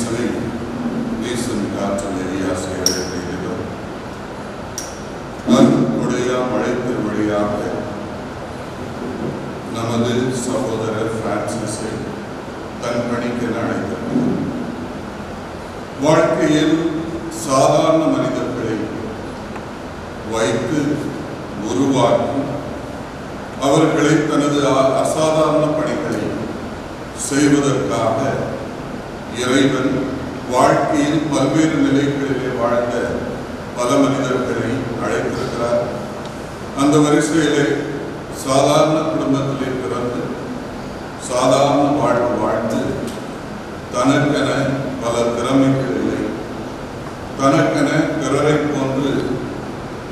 இயேசுவை வீசும் காற்றில் எரியாசை அழைக்கிறோம். அருளுடைய அழைப்பு வழியாக நமது சகோதரர் பிரான்சிஸை தன் பணிக்கு அழைக்கிறார். வாழ்க்கையில் சாதாரண மனிதர்களை வைத்து உருவாக்கி அவர்களை தனது அசாதாரண பணிகளை செய்வதற்காக இறைவன் வாழ்க்கையில் பல்வேறு நிலைகளிலே வாழ்ந்த பல மனிதர்களை அழைத்திருக்கிறார். அந்த வரிசையிலே சாதாரண குடும்பத்திலே பிறந்து சாதாரண வாழ்வு வாழ்ந்து தனக்கென பல திறமைகள் இல்லை, தனக்கென பிறரை போன்று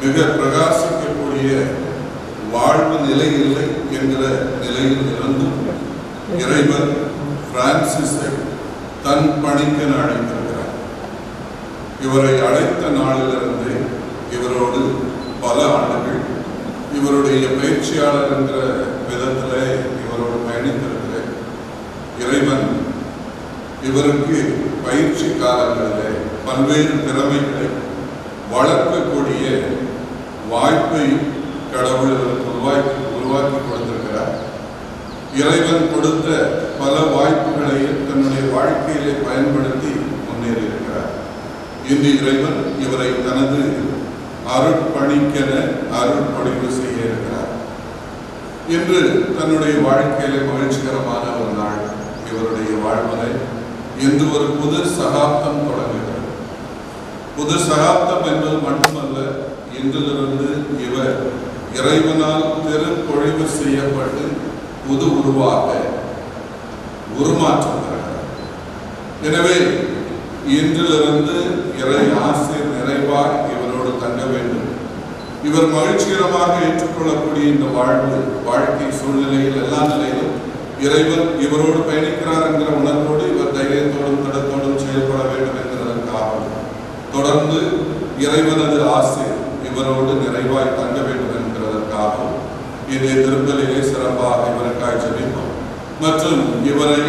மிக பிரகாசிக்கக்கூடிய வாழ்வு நிலை இல்லை என்கிற நிலையில் இருந்தும் இறைவன் பிரான்சிஸை தன் பணிக்கு அழைத்திருக்கிறார். இவரை அழைத்த நாளிலிருந்து இவரோடு பல ஆண்டுகள் இவருடைய பயிற்சியாளர் என்கிற விதத்தில் இவரோடு பயணித்திருக்கிறேன். இறைவன் இவருக்கு பயிற்சி காலங்களில் பல்வேறு திறமைகளை வளர்க்கக்கூடிய வாய்ப்பை கடவுள் உருவாக்கி கொடுத்திருக்கிறார். இறைவன் கொடுத்த பல வாய்ப்புகளையும் தன்னுடைய வாழ்க்கையிலே பயன்படுத்தி முன்னேறி இருக்கிறார். இன்று இறைவன் இவரை தனது அருட்பணிக்கென அருட்பணிவு செய்ய இருக்கிறார். இன்று தன்னுடைய வாழ்க்கையிலே மகிழ்ச்சிகரமான ஒரு நாள். இவருடைய வாழ்வதை இன்று ஒரு புது சகாப்தம் தொடங்குகிறது. புது சகாப்தம் என்பது மட்டுமல்ல, இன்றிலிருந்து இவர் இறைவனால் திருப்பொழிவு செய்யப்பட்டு புது உருவாக உருமாற்றுகிறார். எனவே இன்றிலிருந்து இறை ஆசை நிறைவாக இவரோடு தங்க வேண்டும். இவர் மகிழ்ச்சிகரமாக ஏற்றுக்கொள்ளக்கூடிய இந்த வாழ்க்கை சூழ்நிலையில் எல்லா நிலையிலும் இறைவன் இவரோடு பயணிக்கிறார் என்கிற உணர்வோடு இவர் தைரியத்தோடும் திடத்தோடும் செயல்பட வேண்டும் என்கிறதற்காகவும் தொடர்ந்து இறைவனது ஆசை இவரோடு நிறைவாய் தங்க வேண்டும் என்கிறதற்காகவும் இன்றைய திருப்பலிலே சிறப்பாக இவருக்காய் ஜெபிப்போம். மற்றும் இவரை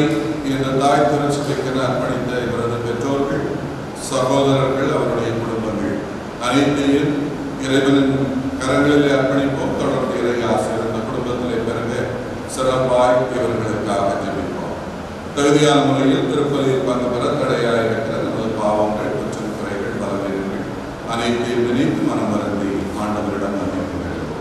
இந்த தாய் திருச்சபைக்கு அர்ப்பணித்த இவரது பெற்றோர்கள், சகோதரர்கள், அவருடைய குடும்பங்கள் அனைத்தையும் இறைவனின் கரங்களிலே அர்ப்பணிப்போம். தொடர்ந்து இறை ஆசிரியர் அந்த குடும்பத்திலே பிறகு சிறப்பாய் இவர்களுக்காக ஜெபிப்போம். தகுதியான முறையில் திருப்பலியில் பங்கு பெற தடையாக இருக்கிற நமது பாவங்கள், குற்றம், குறைகள், பலவீனங்கள் அனைத்தையும் நினைத்து மனம் வருந்தி ஆண்டவரிடம் மன்னிப்பு வேண்டும்.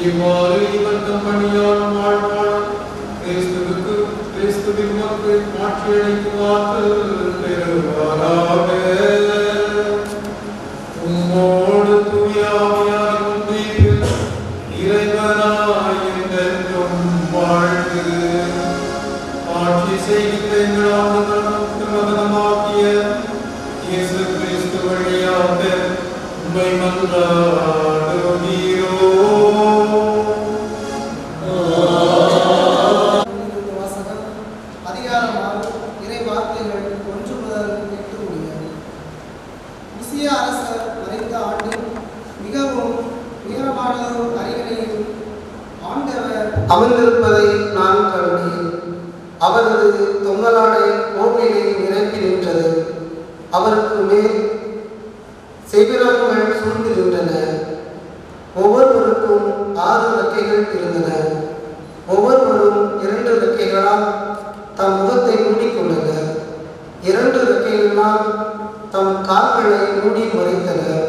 இவ்வாறு இவர் தம் பணியால் வாழ்வார் கிறிஸ்துவின் மக்கள் மாற்றியடைக்கும் ஆற்றல் பெறுவாராக. உம்மோடு தூயாவியார் ஒன்றில் இறைவனாய் என்றென்றும் வாழ்ந்து ஆட்சி செய்கின்ற எங்கள் திருமகனமாகிய இயேசு கிறிஸ்து வழியாக உம்மை மன்றாடுகிறோம். அமர்ந்திருப்பதை நான் கண்டேன். அவரது தொங்கலாடை கோவிலை நிரப்பி நின்றது. அவருக்கு மேல் செபிரான்கள் சூழ்ந்து நின்றன. ஒவ்வொருவருக்கும் 6 ரெக்கைகள் இருந்தன. ஒவ்வொருவரும் 2 ரெக்கைகளால் தம் முகத்தை மூடிக்கொண்டனர். 2 ரெக்கைகளால் தம் கால்களை மூடி மறைத்தனர்.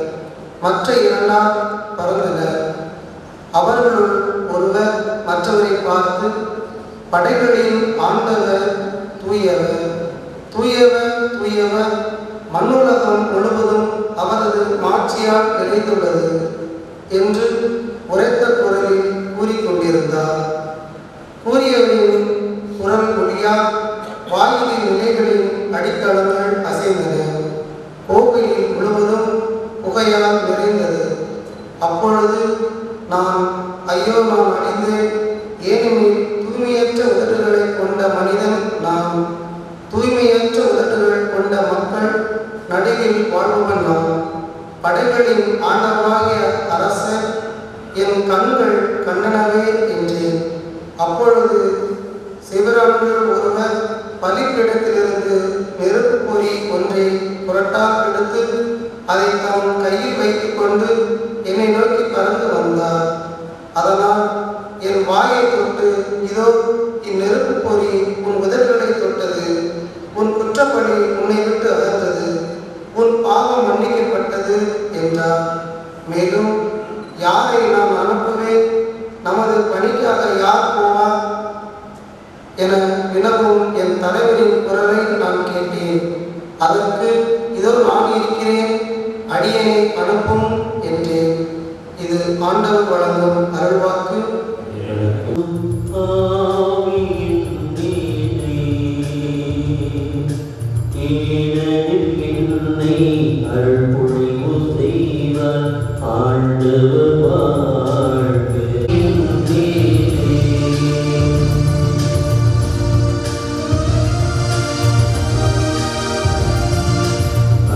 மற்ற 2ஆல் பறந்தனர். அவர்களுள் ஒருவர் மற்றவரை பார்த்து, படைகளின் ஆண்டவர் தூயவர், தூயவர், தூயவர், மண்ணுலகம் முழுவதும் அவரது மாட்சியால் நிறைந்துள்ளது என்று உரைத்த குரலில் கூறிக்கொண்டிருந்தார். கூறியவரின் குரல் மொழியால் வாயிலின் நிலைகளின் அடித்தளங்கள் அசைந்தன. கோவிலில் முழுவதும் புகையால் நிறைந்தது. அப்பொழுது நான், ஐயோ, நான் அழிந்தேன், ஏனெனில் தூய்மையற்ற உதடுகளை கொண்ட மனிதன் நான், தூய்மையற்ற உதடுகள் கொண்ட மக்கள் நடுவில் வாழ்பவன் நான். படைகளின் ஆண்டவராகிய அரசர் என் கண்கள் கண்டனவே என்றேன். அப்பொழுது சிவரான்கள் ஒருவர் பலிப்பிடத்திலிருந்து நெருப்பு பொறி ஒன்றை புரட்டால் எடுத்து அதை தம் கையில் வைத்துக் கொண்டு என்னை நோக்கி பறந்து வந்தார். அதனால் என் வாயை தொட்டு, இதோ இந்நெருப்பு பொறி உன் உதடுகளை தொட்டது, உன் குற்றப்படி உன்னை விட்டு அகன்றது, உன் பாவம் மன்னிக்கப்பட்டது என்றார். மேலும், யாரை நான் அனுப்புவேன், நமது பணிக்காக யார் போவார் என வினவும் என் தலைவரின் குரலை நான் கேட்டேன். அதற்கு, இதோ நான் இருக்கிறேன், அடியனை அனுப்பும் என்றேன். இது ஆண்டவர் வழங்கும் அருள்வாக்கு.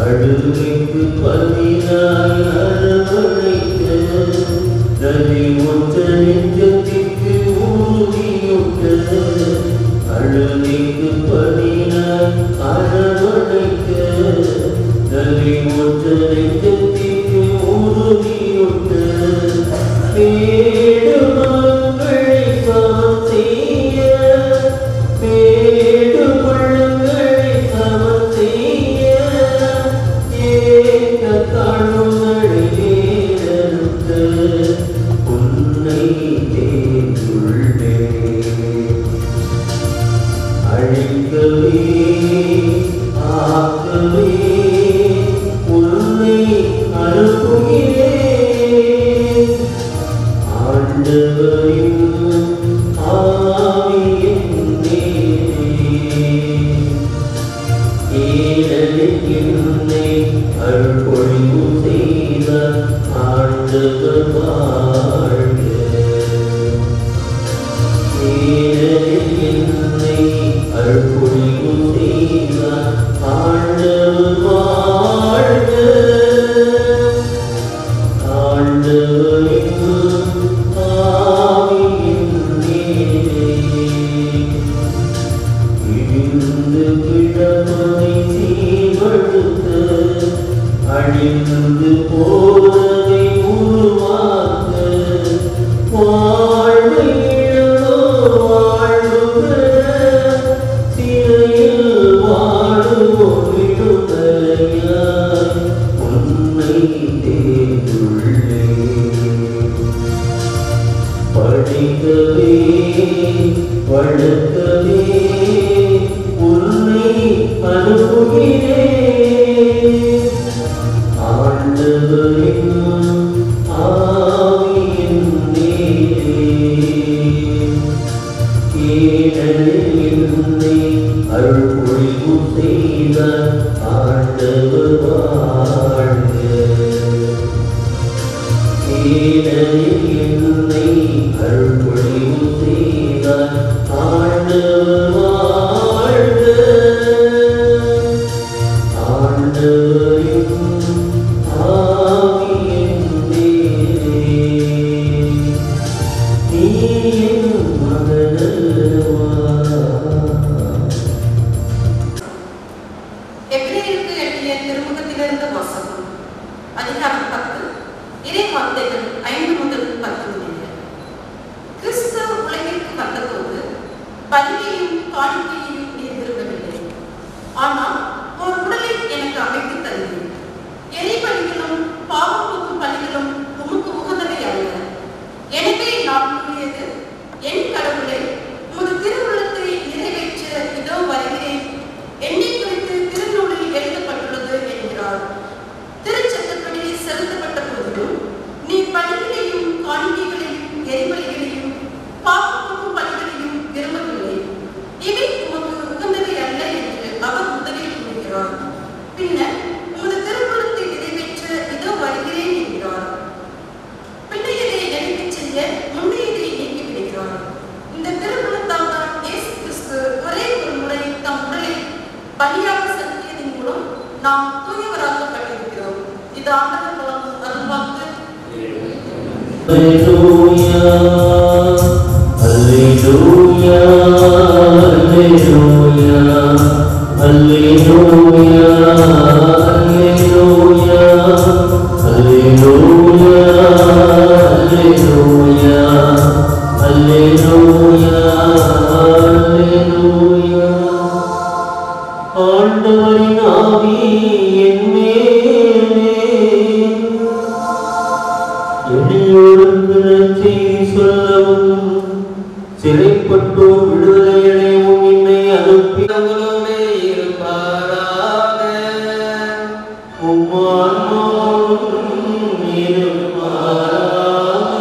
அடுமைக்கு பதினாய் அரவணைக்க நதி ஒன்ற நெஞ்சத்திற்கு ஊதியுட்ட. அடுமைக்கு பதினாய் அரவணைக்க நதி ஒன்ற நெஞ்சத்திற்கு ஊதியுட்ட. மேடு மங்களை சமம் செய்ய, மேடு பள்ளங்களை சமம் செய்ய, உன்னை தேர்ந்துள்ளே. அழிக்கவே ஆக்கவே உன்னை அனுப்புகிறேன். ஆண்டவரின் ஆவியின் என்னை அருள்பொழிவு செய்த ஆண்டவர் வாழ்க. என்னை அருள்பொழிவு செய்த ஆண்டவர் வாழ்க. ஆண்டவரின் ஆவியின் இருந்து கிழமை சீர்படுத்த, அழிந்து போனதை உருவாக்க, வாழ்வை இழந்தோர் வாழ்வு பெற, சிறையில் வாழுவோர் விடுதலையாய் உன்னை தேர்ந்துள்ளேன். படிக்கவே வளர்க்கவே உன்னை அனுப்புகிறேன். ஆண்டவரின் ஆவியின் மேலே என்னை அருள்பொழிவு செய்த ஆண்டவர் வாழ்க. என்னை அருள்பொழிவு செய்த ஆண்டவர் வாழ்க. ஆண்டவரின் ஆவியின் மேலே நீ என் மகனல்லவா. எபிரேயருக்கு எழுதிய திருமுகத்திலிருந்து வாசகம். அதிகாரம் 10, இறை வார்த்தைகள் 5 முதல் 10 முடிய. கிறிஸ்து உலகிற்கு வந்தபோது பலியையும் காணிக்கையையும் நீர் விரும்பவில்லை. ஆனால் ஒரு உடலை எனக்கு அமைத்து தருகிறேன். எரிபலிகளும் பாவம் போக்கும் பலிகளும் உமக்கு உகந்தவை அல்ல. எனவே நான் கூறியது, என் கடவுளை, உமது திருவுள்ளத்தை நிறைவேற்ற இதோ வருகிறேன். என்னை குறித்து திருநூலில் எழுதப்பட்டுள்ளது என்கிறார். திருச்சட்டப்படி செலுத்தப்பட்ட போதிலும் நீ பலிகளையும் காணிக்கைகளையும் எரிபலிகளையும் பாவம் பலிகளையும் விரும்பவில்லை. இவை உமக்கு உகந்தவை அல்ல என்று அவர் முதலில் கூறுகிறார். பின்னர் உமது திருவுள்ளத்தை நிறைவேற்ற இதோ வருகிறேன் என்கிறார். பின்னையதை எடுத்துச் செய்ய முன்னையதை நீக்கிவிடுகிறார். இந்த திருவுள்ளத்தால் தான் இயேசு கிறிஸ்து ஒரே ஒரு முறை தம் உடலை பலியாக செலுத்தியதன் மூலம் நாம் தூயவராக்கப்பட்டிருக்கிறோம். இது ஆண்டவர் வழங்கும் அருள்வாக்கு. Alleluia, Alleluia, Alleluia, Alleluia, Alleluia, Alleluia, Alleluia, Alleluia. ஆண்டவரின் ஆவி என் மேலே எளியோருக்கு நற்செய்தி சொல்லவும் சிறைப்பட்டோர் விடுதலை அடையவும் என்னை அனுப்பி உங்களோடு இருப்பாராக. உம்மான்மாவோடும் இருப்பாராக.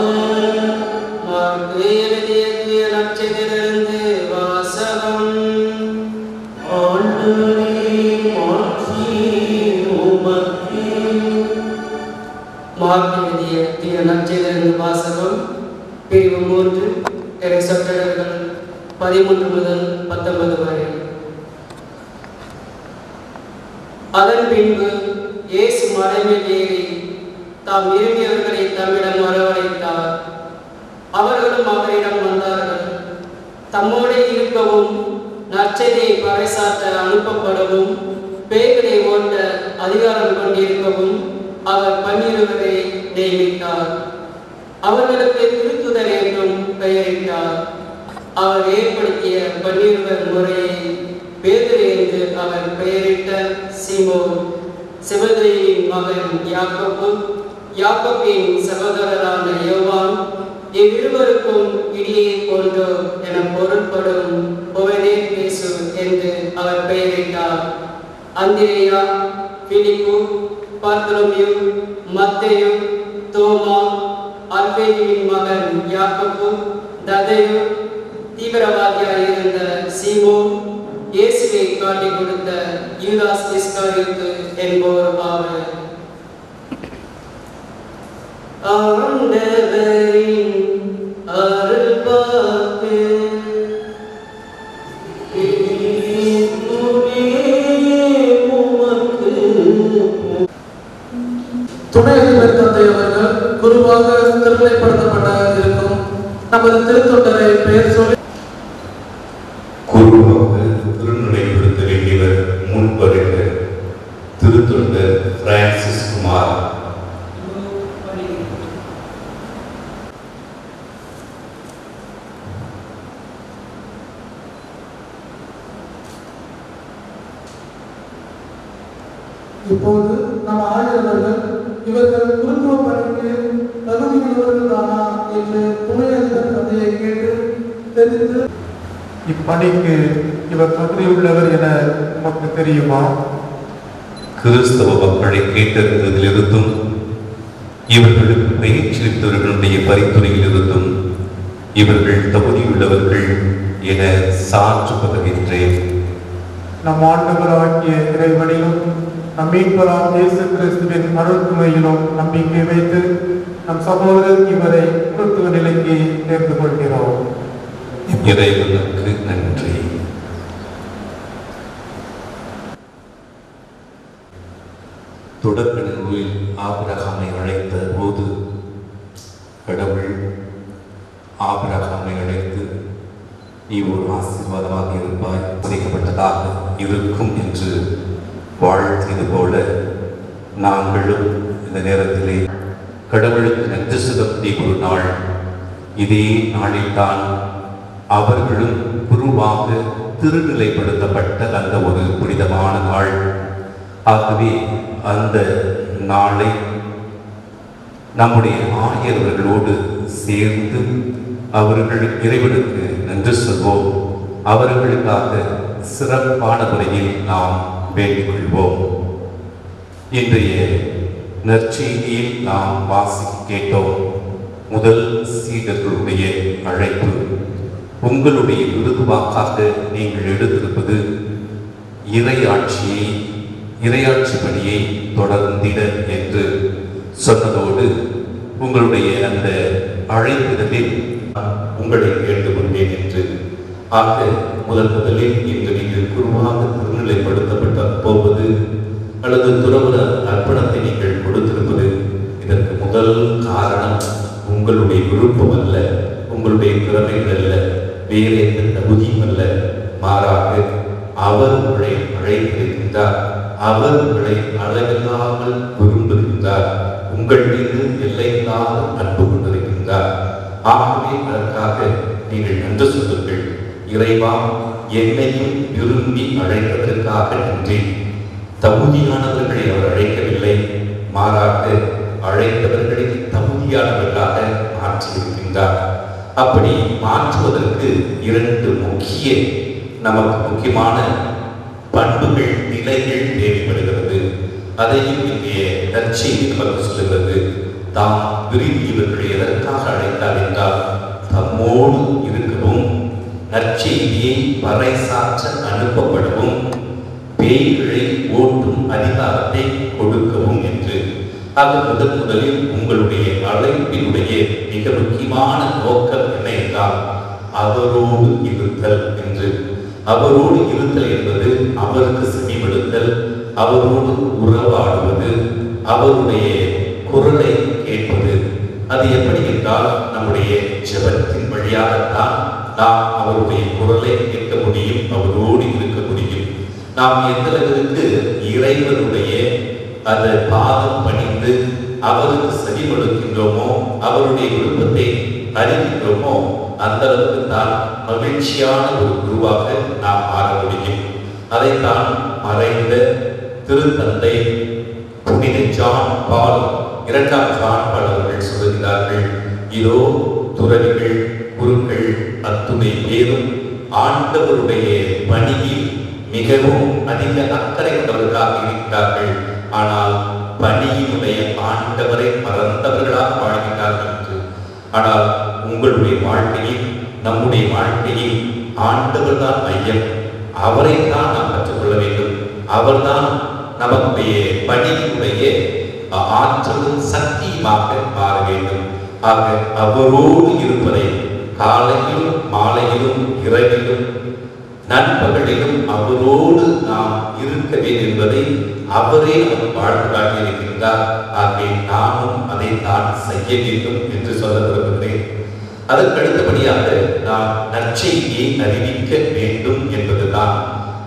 மார்க்கு எழுதிய தூய நற்செய்தியிலிருந்து வாசகம். ஆண்டவரே, மாட்சி உமக்கே. மார்க்கு எழுதிய தூய நற்செய்தியிலிருந்து வாசகம். பிரிவு 3, சொற்றொடர்கள் 13 முதல் 19 வரை. அதன் பின்பு இயேசு மலைமேல் ஏறி தாம் விரும்பியவர்களை தம்மிடம் வரவழைத்தார். அவர்களும் அவரிடம் வந்தார்கள். தம்மோடு இருக்கவும் நற்செய்தியை பறைசாற்ற அனுப்பப்படவும் பேய்களை ஓட்ட அதிகாரம் கொண்டிருக்கவும் அவர் 12 நியமித்தார். அவர்களுக்கு திருத்துதர் என்றும் பெயரிட்டார். அவர் ஏற்படுத்திய 12 முறையை பேதுரு என்று அவர் பெயரிட்ட சீமோன், செபதேயின் மகன் யாக்கோபு, யாக்கோபின் சகோதரரான யோவான், இவ்விருவருக்கும் இடையே போன்றோர் என பொருள்படும் பொவனேர்பேசு என்று அவர் பெயரிட்டார். அந்திரேயா, பிலிப்பு, பர்தலோமியு, மத்தேயு, தோமா, அல்பேயுவின் மகன் யாக்கோபு, ததேயு, தீவிரவாதியாயிருந்த சீமோன், இயேசுவை காட்டிக் கொடுத்த யூதாஸ் இஸ்காரியோத்து என்போர் ஆவர். ஆண்டவரின் அருள்வாக்கு. துணை அதிபர் தந்தை அவர்கள் குருவாக திருநிலைப்படுத்தப்பட இருக்கும் நமது திருத்தொண்டரை பெயர் சொல்லி குருவாக திருநிலைப்படுத்த வேண்டியவர் முன்வருக. திருத்தொண்டர் பிரான்சிஸ் குமார். இப்போது நம் ஆயர்கள் இவர்கள் குருத்துவ பணிக்கு தகுதி உள்ளவர்கள் தானா என்று துணை அதிபர் தந்தையை கேட்டு தெரிந்து இப்பணிக்கு இவர் தகுதியுள்ளவர் என உமக்கு தெரியுமா? கிறிஸ்தவ மக்களை கேட்டறிந்ததிலிருந்தும் இவர்களுக்கு பயிற்சியளித்தவர்களுடைய பரிந்துரையிலிருந்தும் இவர்கள் தகுதியுள்ளவர்கள் என சான்று பகர்கின்றேன். நம் ஆண்டவராகிய இறைவனிலும் நம் மீட்பராம் இயேசு கிறிஸ்துவின் அருள் துணையிலும் நம்பிக்கை வைத்து நம் சகோதரர் இவரை கிறிஸ்துவ நிலைக்கு தேர்ந்து கொள்கிறோம். இறைவனுக்கு நன்றி. தொடக்க நூலில் ஆபிரகாமை அழைத்த போது கடவுள் ஆபிரகாமை அழைத்து நீ ஒரு ஆசீர்வாதமாக இருப்பாய், செய்யப்பட்டதாக இருக்கும் என்று வாழ்த்தியது போல நாங்களும் இந்த நேரத்திலே கடவுளுக்கு நன்றி செலுத்திய ஒரு நாள். இதே நாளில்தான் அவர்களும் குருவாக திருநிலைப்படுத்தப்பட்ட அந்த ஒரு புனிதமான நாள். ஆகவே அந்த நாளை நம்முடைய ஆயர்களோடு சேர்ந்து அவர்கள் இறைவனுக்கு நன்றி சொல்வோம். அவர்களுக்காக சிறப்பான முறையில் நாம் வேண்டிக் கொள்வோம். இன்றைய நற்செய்தியில் நாம் வாசிக்க கேட்டோம். முதல் சீடர்களுடைய அழைப்பு, உங்களுடைய விருதுவாக்காக நீங்கள் எடுத்திருப்பது இறையாட்சி பணியை தொடர்ந்திட என்று சொன்னதோடு உங்களுடைய அந்த அழைப்பிதழில் உங்களை கேட்டுக்கொண்டேன் என்று. ஆக முதலில் இன்று நீங்கள் குருவாக திருநிலைப்படுத்தப்பட்ட போவது அல்லது துறவர அர்ப்பணத்தை நீங்கள் கொடுத்திருப்பது, இதற்கு முதல் காரணம் உங்களுடைய விருப்பம் அல்ல, உங்களுடைய திறமைகள் அல்ல, வேறு எந்த தகுதியும் அல்ல. மாறாக அவர் உங்களை அழைத்திருக்கின்றார், அவர் உங்களை அளவில்லாமல் விரும்புகின்றார், உங்கள் மீது எல்லையில்லாத அன்பு கொண்டிருக்கின்றார். ஆகவே அதற்காக நீங்கள் நன்றி சொல்லுங்கள். இறைவா, என்னையும் விரும்பி அழைத்ததற்காக நன்றி. தகுதியானவர்களை அவர் அழைக்கவில்லை, மாறாக அழைத்தவர்களை தகுதியானவர்களாக மாற்றியிருக்கின்றார். அப்படி மாற்றுவதற்கு இரண்டு நமக்கு முக்கியமான பண்புகள், நிலைகள் தேவைப்படுகிறது. அதையும் இங்கே நற்செய்தி நமக்கு சொல்லுகிறது. தாம் விரும்பி இவர்களை எதற்காக அழைத்தார் என்றால், தம்மோடு இருக்கவும், நற்செய்தியை பறைசாற்ற அனுப்பப்படவும், பேய்களை ஓட்டும் அதிகாரத்தை கொடுக்கவும் என்று. அது முதலில் உங்களுடைய அழைப்பினுடைய மிக முக்கியமான நோக்கம் என்ன என்றால், அவரோடு இருத்தல் என்று. அவரோடு இருத்தல் என்பது அவருக்கு செவிமடுத்தல், அவரோடு உறவாடுவது, அவருடைய குரலை கேட்பது. அது எப்படி என்றால், நம்முடைய ஜெபத்தின் வழியாகத்தான் நாம் அவருடைய குரலை கேட்க முடியும், அவரோடு இருக்க முடியும். நாம் எந்த அளவிற்கு இறைவனுடைய அந்த பாதம் பணிந்து அவருக்கு செவிமடுக்கின்றோமோ, அவருடைய விருப்பத்தை அறிகின்றோமோ, அந்த அளவுக்கு தான் மகிழ்ச்சியான ஒரு குருவாக நாம் மாற முடியும். அதைத்தான் மறைந்த திருத்தந்தை புனித ஜான் பால், 2ஆம் ஜான் பால் அவர்கள் சொல்லுகிறார்கள். இதோ துறவிகள், குருக்கள் அத்துணை பேரும் ஆண்டவருடைய பணியில் மிகவும் அதிக அக்கறை கொண்டவர்களாக இருக்கிறார்கள். ஆனால் பணியினுடைய ஆண்டவரை மறந்தவர்களாக வாழ்கிறார்கள் என்று. ஆனால் உங்களுடைய வாழ்க்கையில், நம்முடைய வாழ்க்கையில் ஆண்டவர் தான் மையம். அவரை தான் நாம் கற்றுக்கொள்ள வேண்டும். அவர்தான் நமக்குடைய பணியினுடைய ஆற்றலும் சக்தியுமாக மாற வேண்டும். ஆக அவரோடு இருப்பதை காலையிலும் மாலையிலும் இரவிலும் நண்பகலிலும் அவரோடு நாம் இருக்க வேண்டும் என்பதை அவரே நமக்கு வாழ்ந்து காட்டியிருக்கின்றார். ஆகவே நாமும் அதை தான் செய்ய வேண்டும் என்று சொல்ல விரும்புகிறேன். அதற்கு அடுத்தபடியாக நாம் நற்செய்தியை அறிவிக்க வேண்டும் என்பதுதான்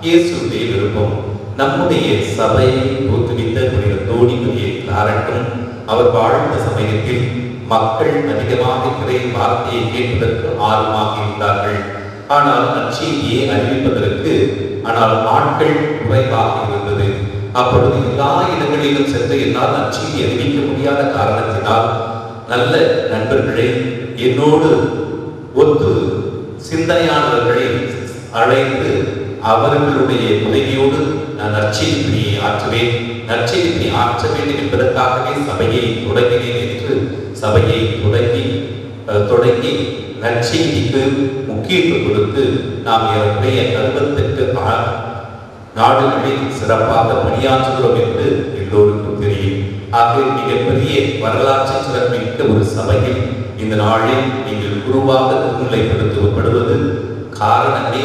இயேசுடைய விருப்பம். நம்முடைய சபையை தோற்றுவித்த புனித தோணிபதியை காரணம், அவர் வாழ்ந்த சமயத்தில் மக்கள் அதிகமாக இறை வார்த்தையை கேட்பதற்கு ஆர்வமாக இருந்தார்கள். ஆனால் நற்செய்தியை அறிவிப்பதற்கு ஆட்கள் குறைவாக இருந்தது. அப்பொழுது எல்லா இடங்களிலும் சென்று என்னால் நற்செய்தி அறிவிக்க முடியாத காரணத்தினால், நல்ல நண்பர்களே, என்னோடு ஒத்து சிந்தனையாளர்களை அழைத்து அவர்களுடைய உதவியோடு நான் நற்செய்தி பணியை ஆற்றுவேன். நற்செய்தி பணி ஆற்ற வேண்டும் என்பதற்காகவே சபையை தொடங்கினேன் என்று சபையை தொடங்கி நற்செய்திக்கு முக்கியத்துவம் கொடுத்து நாம் ஏறக்குறைய 68 நாடுகளில் சிறப்பாக பணியாற்றுகிறோம் என்று எல்லோருக்கும் தெரியும். ஆக மிகப்பெரிய வரலாற்று சிறப்புமிக்க ஒரு சபையில் இந்த நாளில் நீங்கள் குருவாக முன்னிலைப்படுத்தப்படுவது காரணமே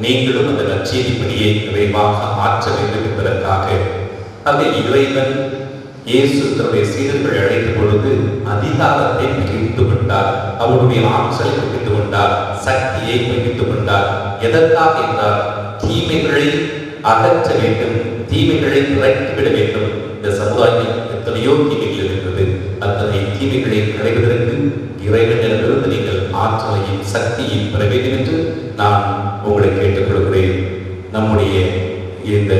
நீங்களும் அந்த நற்செய்தி பணியை நிறைவாக ஆற்ற வேண்டும் என்பதற்காக. ஆக இறைவன் இயேசு தன்னுடைய சீடர்களை அழைத்த பொழுது அதிகாரத்தை பகிர்ந்து கொண்டார், அவருடைய ஆற்றலை பகிர்ந்து கொண்டார், சக்தியை பகிர்ந்து கொண்டார். எதற்காக என்றால் தீமைகளை அகற்ற வேண்டும், தீமைகளை விரட்டிவிட வேண்டும். இந்த சமுதாயம் எத்தனையோ தீமைகள் இருக்கிறது. அத்தனை தீமைகளை களைவதற்கு இறைவனிடமிருந்து நீங்கள் ஆற்றலையும் சக்தியையும் பெற வேண்டும் என்று நான் உங்களை கேட்டுக்கொள்கிறேன். நம்முடைய இந்த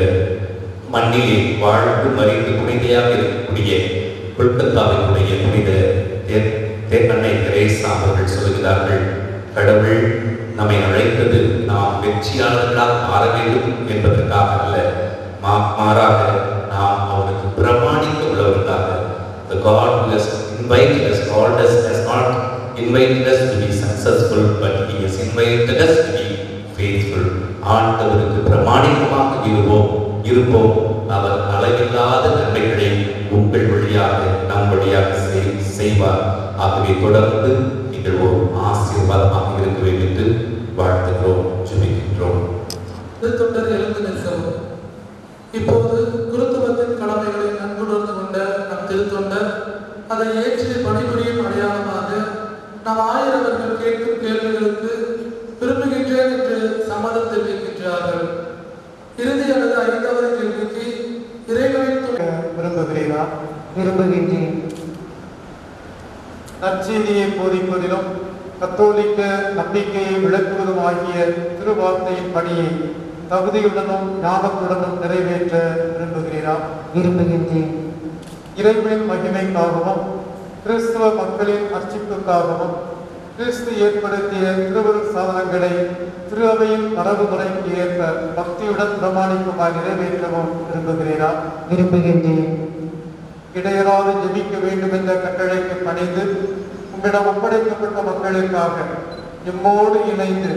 மண்ணிலே வாழ்ந்து மறைந்து புனிதையாக இருக்கக்கூடிய கொல்கத்தாவினுடைய புனித அன்னை தெரேசா அவர்கள் சொல்கிறார்கள், கடவுள் நம்மை அழைத்தது நாம் வெற்றியாளர்களாக மாற வேண்டும் என்பதற்காக அல்ல, மாறாக நாம் அவனுக்கு பிரமாணிக்க உள்ளவர்களாக. The God who has invited us, called us, has not invited us to be successful, but He has invited us to be faithful. ஆண்டவருக்கு பிரமாணிக்கமாக இருப்போம். அவர் அளவில்லாத நன்மைகளை உங்கள் வழியாக நம் வழியாக செய்வார். ஆகவே தொடர்ந்து நீங்கள் ஒரு ஆசீர்வாதமாக இருக்க வேண்டும் என்று வாழ்த்துகிறோம், ஜெபிக்கின்றோம். திருத்தொண்டர் எழுந்து நிற்கவும். இப்போது குருத்துவத்தின் கடமைகளை நன்குணர்ந்து கொண்ட நம் திருத்தொண்டர் அதை ஏற்றி பணிபுரியும் அடையாளமாக நம் ஆயிரவர்கள் கேட்கும் கேள்விகளுக்கு விரும்புகின்றேன் என்று சம்மதம் தெரிவிக்கின்றார்கள். இறுதி அல்லது 5வது கேள்விக்கு இறைவனின் விரும்புகிறீரா? விரும்புகின்றேன். நற்செய்தியை போதிப்பதிலும் கத்தோலிக்க நம்பிக்கையை விளக்குவதும் ஆகிய திருவார்த்தையின் பணியை தகுதியுடனும் ஞானத்துடனும் நிறைவேற்ற விரும்புகிறீரா? விரும்புகின்றேன். இறைவனின் மகிமைக்காகவும் கிறிஸ்துவ மக்களின் அர்ச்சிப்புக்காகவும் கிறிஸ்து ஏற்படுத்திய திருவருள் சாதனங்களை திரு அவையின் மரபுமுறைக்கு ஏற்ப பக்தியுடன் பிரமாணிக்குமாய் நிறைவேற்றவும் விரும்புகிறீரா? விரும்புகின்றேன். இடையராது ஜெபிக்க வேண்டும் என்ற கட்டளைக்கு பணிந்து உங்களிடம் ஒப்படைக்கப்பட்ட மக்களுக்காக எம்மோடு இணைந்து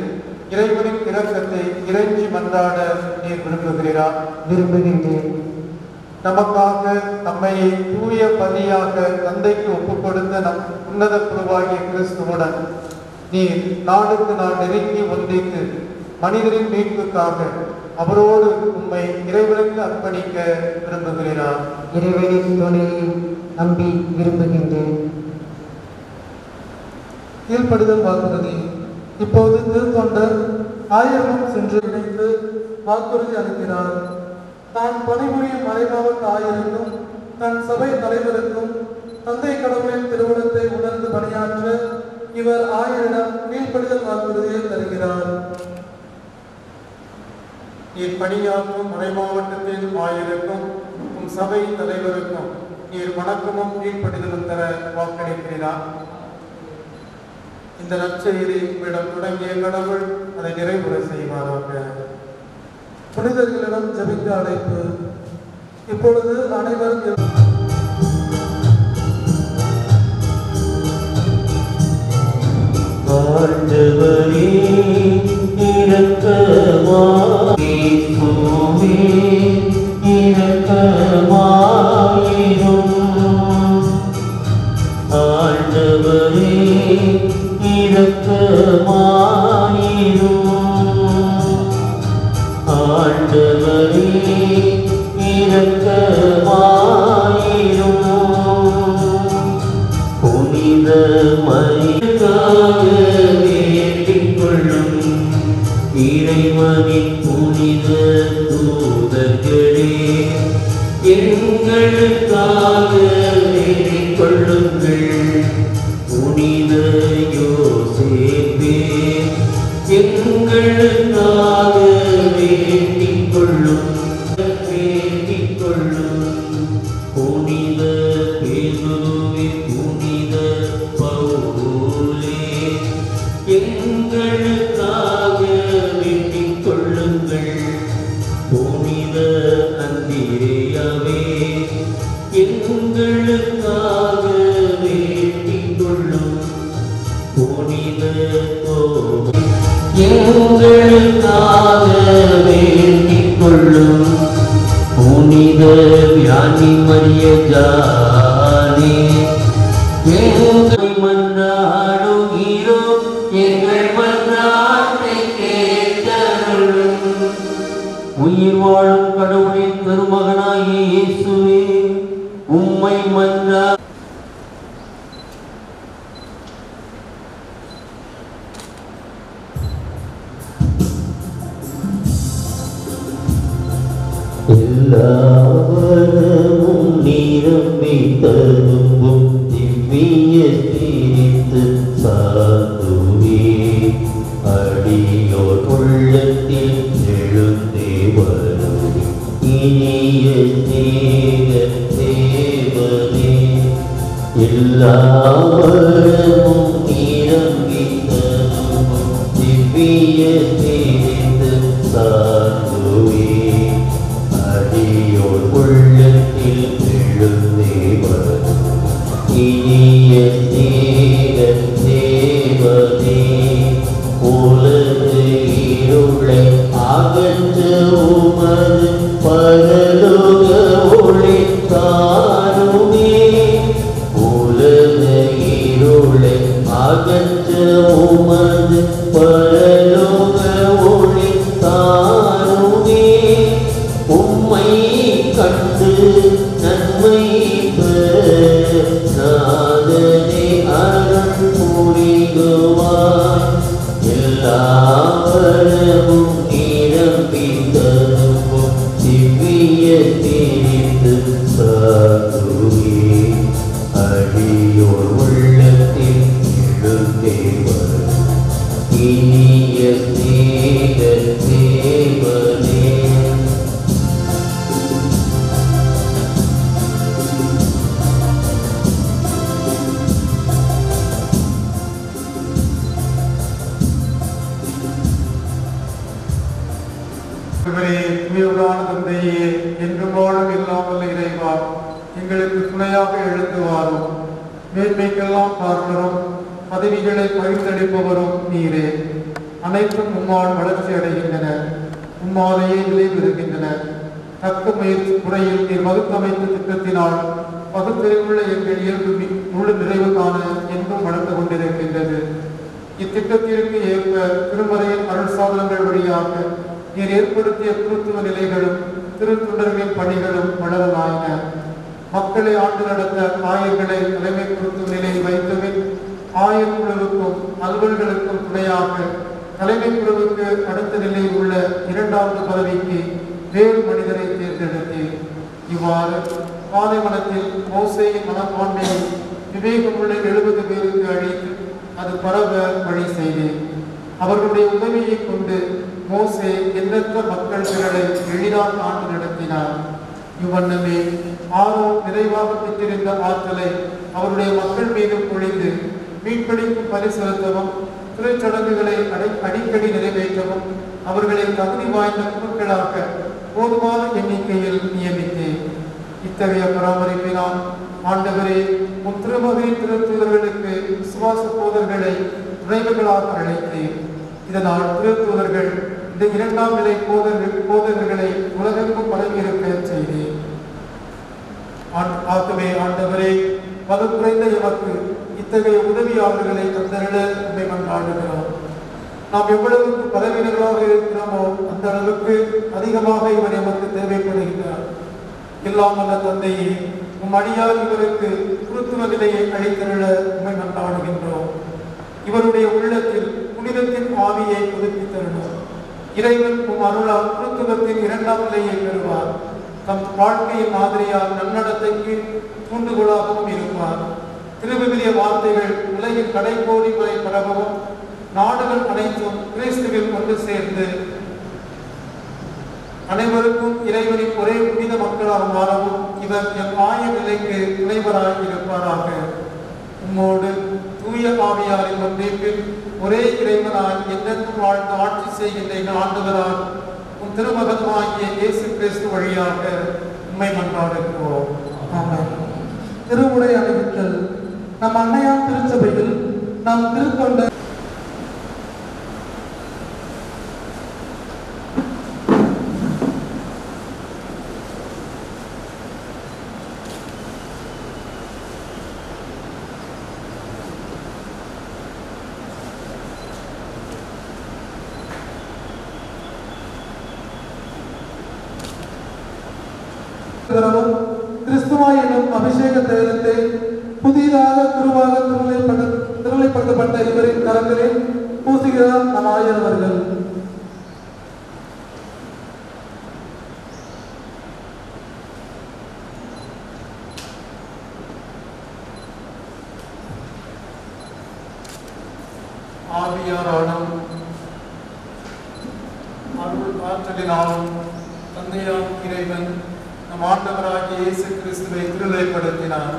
இறைவனின் இரக்கத்தை இறைஞ்சி மன்றாட நீர் விரும்புகிறீரா? விரும்புகின்றேன். நமக்காக நம்மை தூய பலியாக தந்தைக்கு ஒப்புக் கொடுத்த நம் உன்னத குருவாகிய கிறிஸ்துவுடன் நீர் நாளுக்கு நாள் நெருங்கி ஒன்றித்து மனிதரின் மீட்புக்காக அவரோடு உம்மை இறைவனுக்கு அர்ப்பணிக்க விரும்புகிறீரா? இறைவனின் துணையை நம்பி விரும்புகின்றேன். கீழ்ப்படுதல் வாக்குறுதி. இப்போது திருத்தொண்டர் ஆயிரமும் சென்று இணைந்து வாக்குறுதி அளிக்கிறார். தான் பணிபுரியும் மறைமாவட்ட ஆயருக்கும் தன் சபை தலைவருக்கும் தந்தை கடவுளின் திருவுளத்தை உணர்ந்து பணியாற்ற இவர் ஆயரிடம் கீழ்ப்படுதல் வாக்குறுதியை தருகிறார். இப்பணியாற்றும் மறைமாவட்டத்தின் ஆயருக்கும் உம் சபை தலைவருக்கும் நீர் வணக்கமும் கீழ்ப்படுதலும் தர வாக்களிக்கிறீரா? இந்த நற்செய்தி உங்களிடம் தொடங்கிய கடவுள் அதை நிறைவுற செய்வாராக. புனிதர்களிடம் ஜெபிக்க அழைப்பு. இப்பொழுது அனைவரும் ஆண்டவரே இரக்கமாயிரும், இரக்கமாயிரும். ஆண்டவரே இரக்கமாயிரும், ஆண்டவரே இரக்கமாயிரும். புனித மரியாதை வேண்டிக் கொள்ளும் இறைவனின் புனித தூதர்களே, எங்களுக்காக வேண்டிக் கொள்ளுங்கள். புனித யோசேப்பே, எங்களுக்காக வேண்டிக் கொள்ளும், வேண்டிக் கொள்ளும். புனித பேதுருவே, புனித பவுலே, மன்றாடுகிறோம் எங்கள் மன்றாட்டை கேட்டருளும். உயிர் வாழும் கடவுளின் திருமகனாகிய இயேசுவே உம்மை மன்றா எல்லாவரமும் நிரம்பி தரும்பும் திவ்விய தீர்த்து சாதுவே அடியோர் உள்ளத்தில் எழுந்தே வரும் இனிய தேக தேவனே. எல்லாவரமும் நிரம்பி தரும்பும் திவ்விய தீர்த்து சாதுவே அடியோர் உள்ளத்தில் எழுந்தே வரும் இனிய தேக தேவனே. உலகு இருளை அகற்ற உமது பரலோக ஒளி தாருமே. உலகு இருளை அகற்ற உமது பரலோக ஒளி தாருமே. உம்மை கண்டு நன்மை பெறாதே அருள் புரிகுவார். எல்லாவரமும் நிரம்பி தரும்பும் திவ்விய தீர்த்து சாதுவே அடியோர் உள்ளத்தில் எழுந்தே வரும் இனிய தேக தேவனே. தூயவரான தந்தையே, என்றும் வாழும் இல்லாமல் இறைவா, எங்களுக்கு துணையாக எழுந்து வாரும். மேன்மைக்கெல்லாம் காரணரும் பதவிகளை பகிர்ந்தளிப்பவரும் நீரே. அனைத்தும் உம்மால் வளர்ச்சி அடைகின்றன, உம்மாலேயே நிலை பெறுகின்றன. தக்க முயற்சி முறையில் நீர் வகுத்தமைத்த திட்டத்தினால் பகுத்தறிவுள்ள எங்கள் இயல்பு முழு நிறைவு காண என்றும் வளர்ந்து கொண்டிருக்கின்றது. இத்திட்டத்திற்கு ஏற்ப திருமறையின் அருள் சாதனங்கள் வழியாக நீர் ஏற்படுத்திய திருத்துவ நிலைகளும் திருத்தொண்டர்களின் பணிகளும் வளரலாயின. மக்களை ஆண்டு நடத்த ஆயர்களை தலைமை திருத்துவ நிலையில் வைத்தபின் ஆயர் குழுவுக்கும் அலுவல்களுக்கும் துணையாக தலைமை குழுவுக்கு அடுத்த நிலையில் உள்ள இரண்டாவது பதவிக்கு வேறு மனிதரை தேர்ந்தெடுத்தேன். இவ்வாறு பாலைவனத்தில் மோசேயின் மனப்பான்மையை விவேகமுள்ள 70 பேருக்கு அழித்து அது பரவ வழி செய்தேன். அவர்களுடைய உதவியை கொண்டு மோசே எண்ணற்ற மக்கள் திரளை எளிதாக ஆண்டு நடத்தினார். இவ்வண்ணமே ஆரோன் நிறைவாக பெற்றிருந்த ஆற்றலை அவருடைய மக்கள் மீது பொழிந்து மீட்பளிக்கும் பலி செலுத்தவும் திருச்சடங்குகளை அடிக்கடி நிறைவேற்றவும் அவர்களை தகுதி வாய்ந்த குழுக்களாக போதுமான எண்ணிக்கையில் நியமித்தேன். இத்தகைய பராமரிப்பினால் ஆண்டவரே, உன் திருமகனின் திருத்தூதர்களுக்கு விசுவாச போதர்களை துணைவர்களாக அழைத்தேன். இதனால் திருத்தூதர்கள் இந்த 2ஆம் நிலை போதர்களை உலகெங்கும் பரவியிருக்க செய்தேன். ஆகவே ஆண்டவரே, பல குறைந்த எமக்கு இத்தகைய உதவியாளர்களை தந்தருள உண்மை மன்றாடுகிறோம். நாம் எவ்வளவுக்கு பலவீனர்களாக இருக்கிறோமோ அந்த அளவுக்கு அதிகமாக இவர் எமக்கு தேவைப்படுகிறார். இல்லாமல்ல தந்தையே, உம் அடியார் இவருக்கு குருத்துவ நிலையை அளித்தருள உண்மை மன்றாடுகின்றோம். இவருடைய உள்ளத்தில் புனிதத்தின் ஆவியை புதுப்பித்தருளும். இறைவன் உம் அருளால் குருத்துவத்தின் 2ஆம் நிலையை பெறுவார். தம் வாழ்க்கையின் மாதிரியால் நன்னடத்தைக்கு தூண்டுகோலாகவும் இருப்பார். திருவிவிலிய வார்த்தைகள் உலகின் கடைக்கோடி வரை பரவவும் நாடுகள் அனைத்தும் கிறிஸ்துவில் ஒன்று சேர்ந்து அனைவருக்கும் இறைவனின் ஒரே புனித மக்களாக மாறவும் இவர் எம் ஆய நிலைக்கு துணைவராக இருப்பாராக. உம்மோடு தூய ஆவியாரின் ஒன்றிப்பில் ஒரே இறைவனாய் என்றென்றும் வாழ்ந்து ஆட்சி செய்கின்ற எங்கள் ஆண்டவரால் உன் திருமகனாகிய இயேசு கிறிஸ்து வழியாக உம்மை மன்றாடுகிறோம். ஆமென். திருமுறை அறிவித்தல். நம் அன்னையார் திருச்சபையில் நாம் திருத்தொண்ட கிறிஸ்துவா எனும் அபிஷேக தைலத்தை புதிதாக குருவாக திருநிலைப்படுத்தப்பட்ட இவரின் கரங்களில் பூசுகிறார் நம் ஆயர் அவர்கள். ஆவியாராலும் அருள் ஆற்றலினாலும் தந்தையாம் இறைவன் நம் ஆண்டவராகிய இயேசு கிறிஸ்துவை திருநிலைப்படுத்தினார்.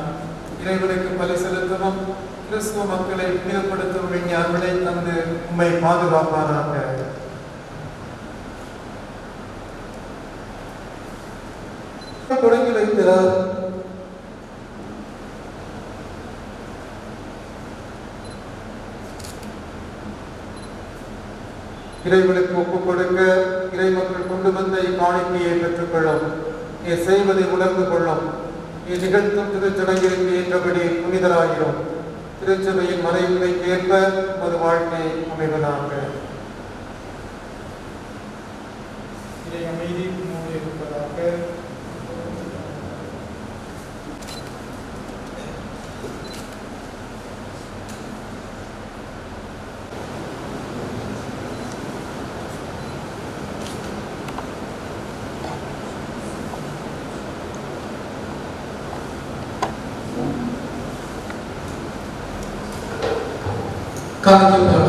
இறைவனுக்கு பலி செலுத்தவும் கிறிஸ்துவ மக்களை புனிதப்படுத்தவும் வேண்டிய அருளை தந்து உம்மை பாதுகாப்பாராக. தொடங்கி வைக்கிறார். இறைவனுக்கு ஒப்புக் கொடுக்க இறைமக்கள் கொண்டு வந்த இக்காணிக்கையை பெற்றுக்கொள்ளும். செய்வதை உணர்ந்து கொள்ளும். நிகழ்த்தும் திருச்சடங்கிற்கு ஏற்றபடி புனிதராகிறோம். திருச்சபையின் மறைமுறைக்கு ஏற்ப அது வாழ்க்கை அமைவதாக. இறை அமைதி இருப்பதாக. காணிக்கை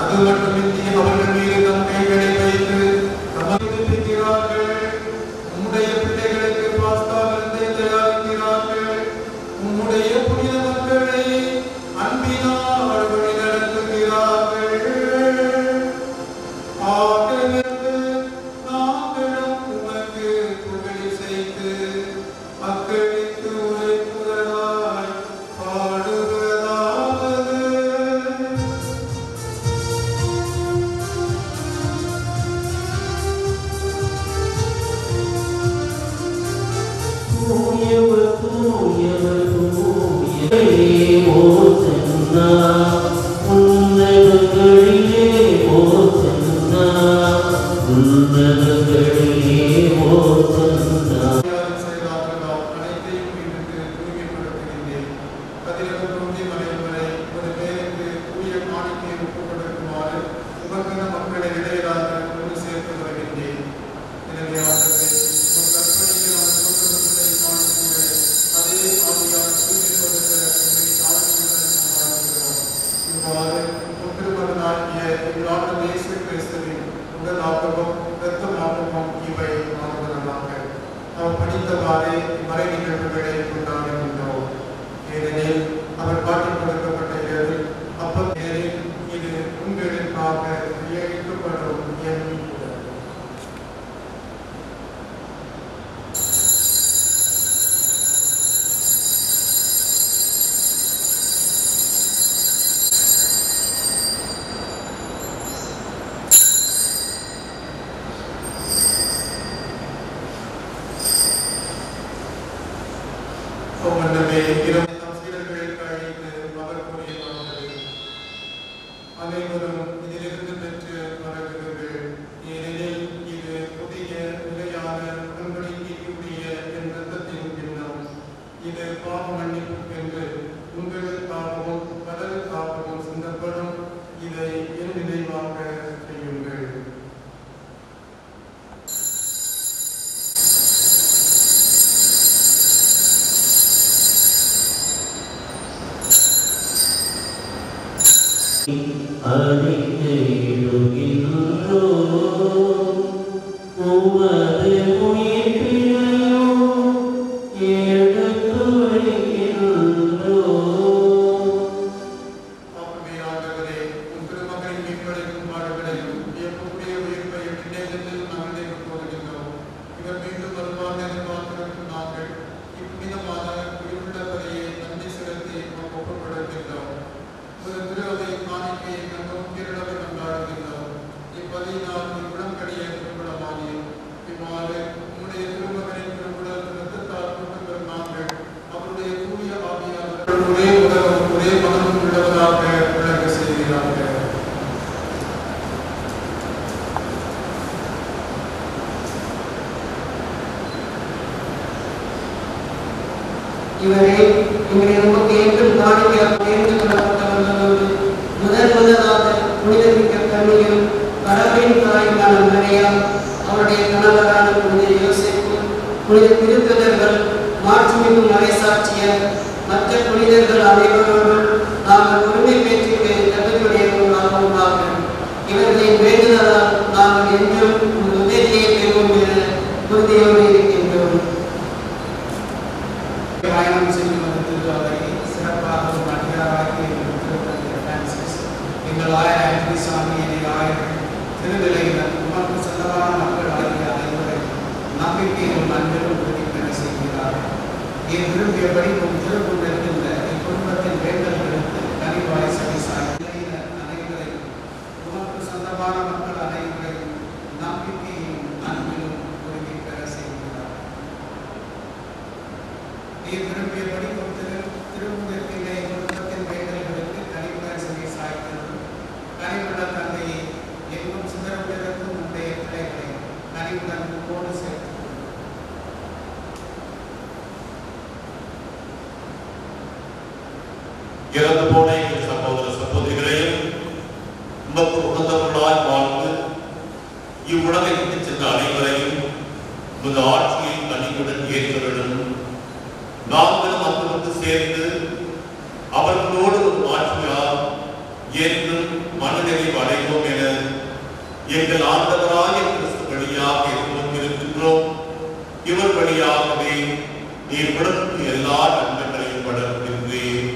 அது மட்டுமின்றி அவர்கள் மீது தம் கைகளை வைத்து நமக்கு இறந்து போன எங்கள் சகோதர சகோதரிகளையும் உமக்கு உணர்ந்தவர்களாய் வாழ்ந்து இவ்வுலகை விட்டு சென்ற அனைவரையும் உமது ஆட்சியை கனிவுடன் ஏற்றவர்களும் நாங்களும் அங்கு சேர்ந்து அவர்களோடு ஒரு ஆட்சியால் என்றும் மனநிறைவு அடைவோம் என எங்கள் ஆண்டவராய கிறிஸ்து வழியாக இருக்கின்றோம். இவர் வழியாகவே நீர் விடுக்கும் எல்லா நன்மைகளையும் வளர்க்கின்றேன்.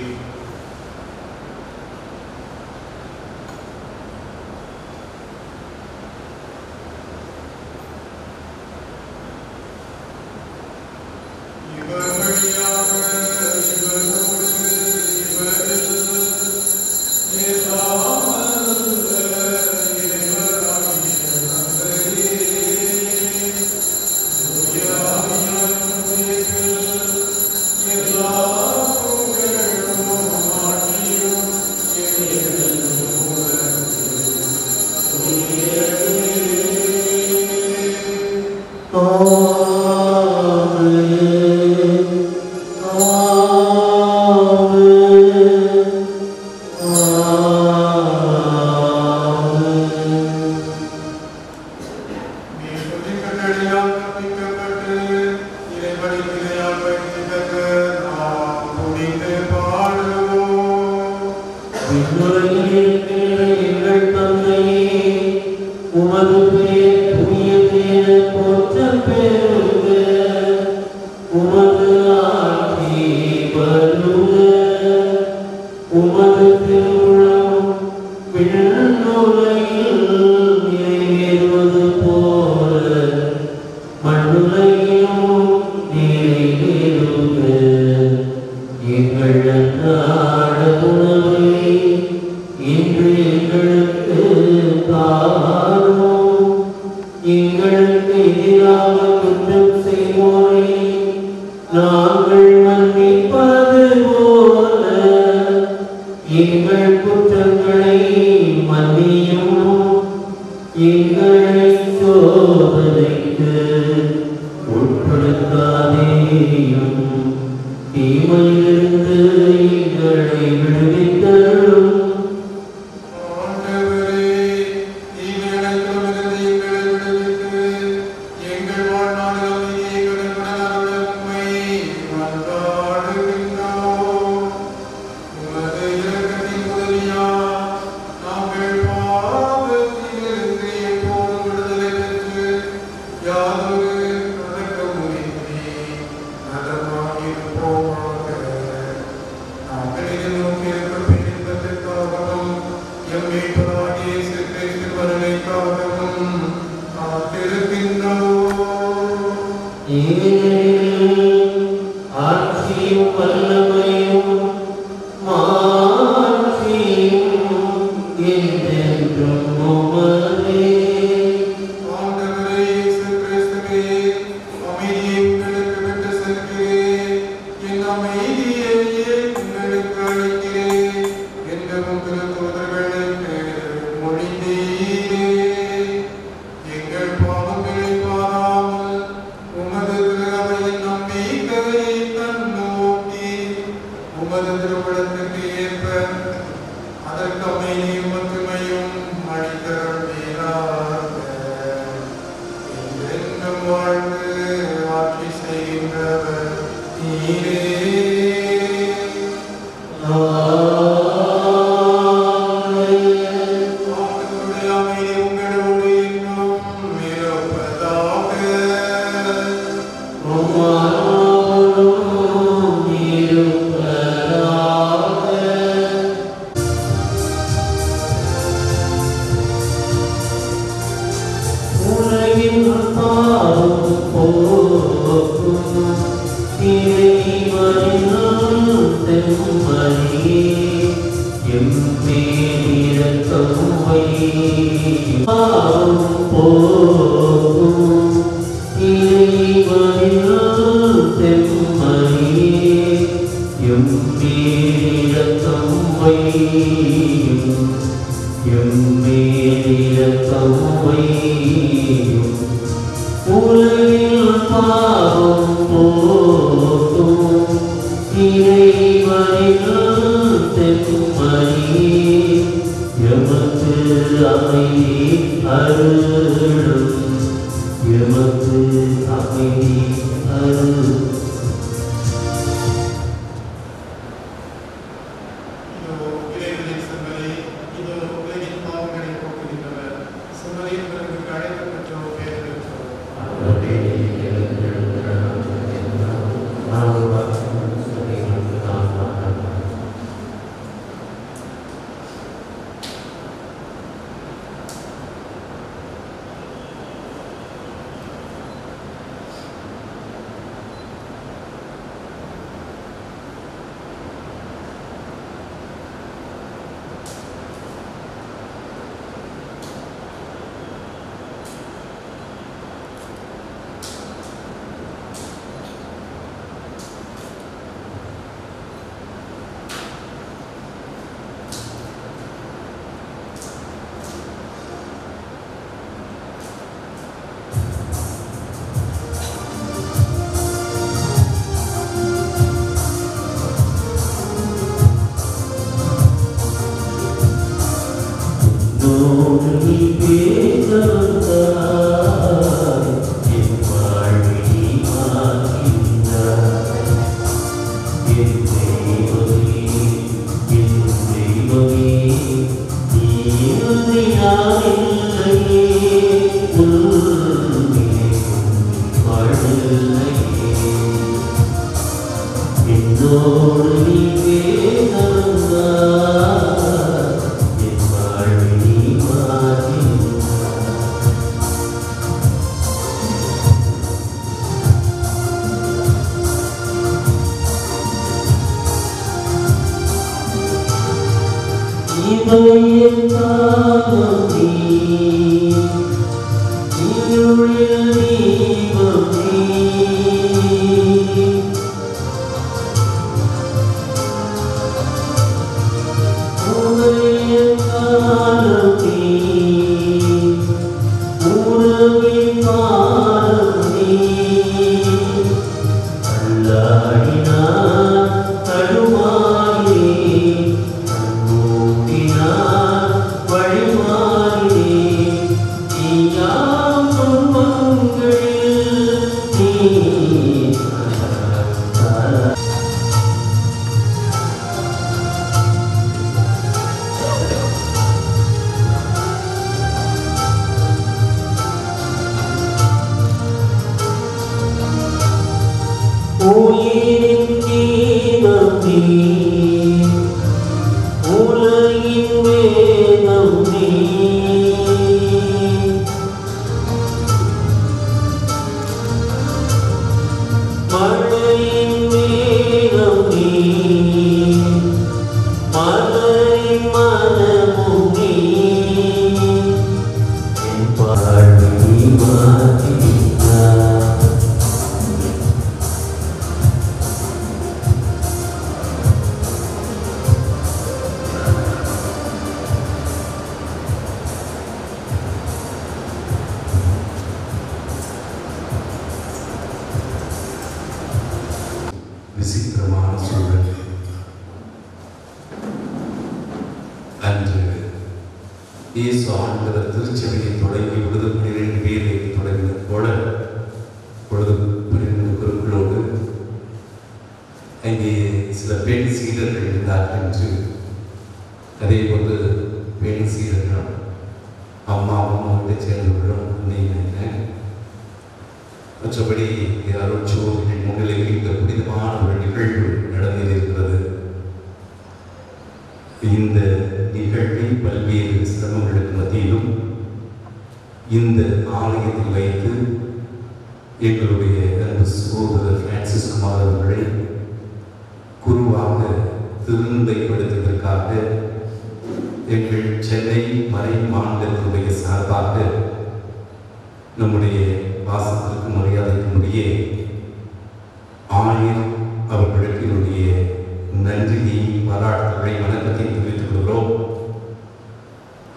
Yeah. என்னோடு நீ பேசவந்தாய், என் வாழ்வை நீ மாற்றினாய். இவையின் தாகம் நீ, இருளில் தீபம் நீ. உவையின் காலம் நீ, உறவின் காலம் நீ. அல்லாடினார் தடுமாறினேன், கண்ணூட்டினார் வழிமாறினேன். நீயாம் துன்பங்களில் நீ உயிரின் தீபம் நீ, உலகின் வேதம் நீ. மழையின் வேதம் நீ, மலரின் மனமும் நீ. என் வாழ்வை நீ மாற்றினாய். விசித்திரமான சூழல். அன்று இயேசு ஆண்டவர் திருச்சபையை தொடங்கி விடுதல் 12 பேரை தொடங்கினது போல பொழுது 12 குருக்களோடு அங்கே சில பெண் சீடர்கள் இருந்தார்கள் என்று, அதே போன்று பெண் சீடர்கள் அம்மாவும் அவர்களை சேர்ந்தவர்களும் நினைக்கிறேன். மற்றபடி அருட்சோதரின் முன்னிலையில் இந்த புனிதமான ஒரு நிகழ்வு நடந்திருக்கிறது. இந்த நிகழ்வில் பல்வேறு சிரமங்களுக்கு மத்தியிலும் இந்த ஆலயத்தில் வைத்து எங்களுடைய அன்பு சகோதரர் பிரான்சிஸ் குமார் அவர்களை குருவாக திருந்தைப்படுத்துவதற்காக எங்கள் சென்னை மறை மாநிலத்தினுடைய சார்பாக நம்முடைய வாசத்திற்கு மரியாதைக்குரிய ஆயர் அவர்களுக்கு என்னுடைய நன்றியை, பாராட்டுகளை, வணக்கத்தை தெரிவித்துக் கொள்கிறோம்.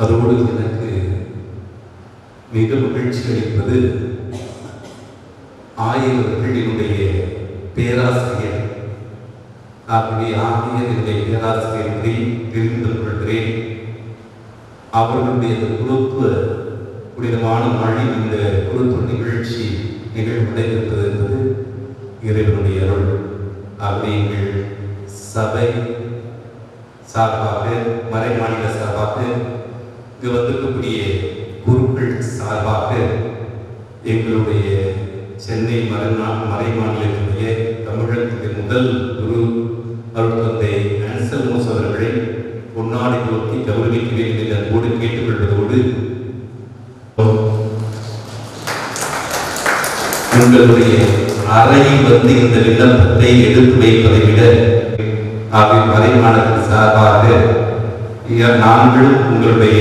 அதோடு எனக்கு மிக மகிழ்ச்சி அளிப்பது ஆயர் அவர்களினுடைய பேராசிரியர், ஆகவே ஆயர் என்னுடைய பேராசிரியர்களை தெரிந்து கொள்கிறேன். அவர்களுடைய குருத்துவ புனிதமான மழையில் இந்த குருத்துவ நிகழ்ச்சி நிகழ்வடைந்திருப்பது என்பது இறைவனுடைய அருள். ஆகவே எங்கள் சபை சார்பாக, மறை மாநில சார்பாக, இங்கு வந்திருக்கக்கூடிய குருக்கள் சார்பாக எங்களுடைய சென்னை மறை மாநிலத்தினுடைய தமிழகத்தின் முதல் குரு அருட்தந்தை ஆன்சல்மோஸ் அவர்களை பொன்னாடை போர்த்தி கௌரவிக்க வேண்டும் என்று அன்போடு கேட்டுக்கொள்வதோடு, உங்களுடைய அறையில் வந்து இந்த விண்ணப்பத்தை எடுத்து வைப்பதை விட மறைமானத்தின் சார்பாக நாங்கள் உங்களுடைய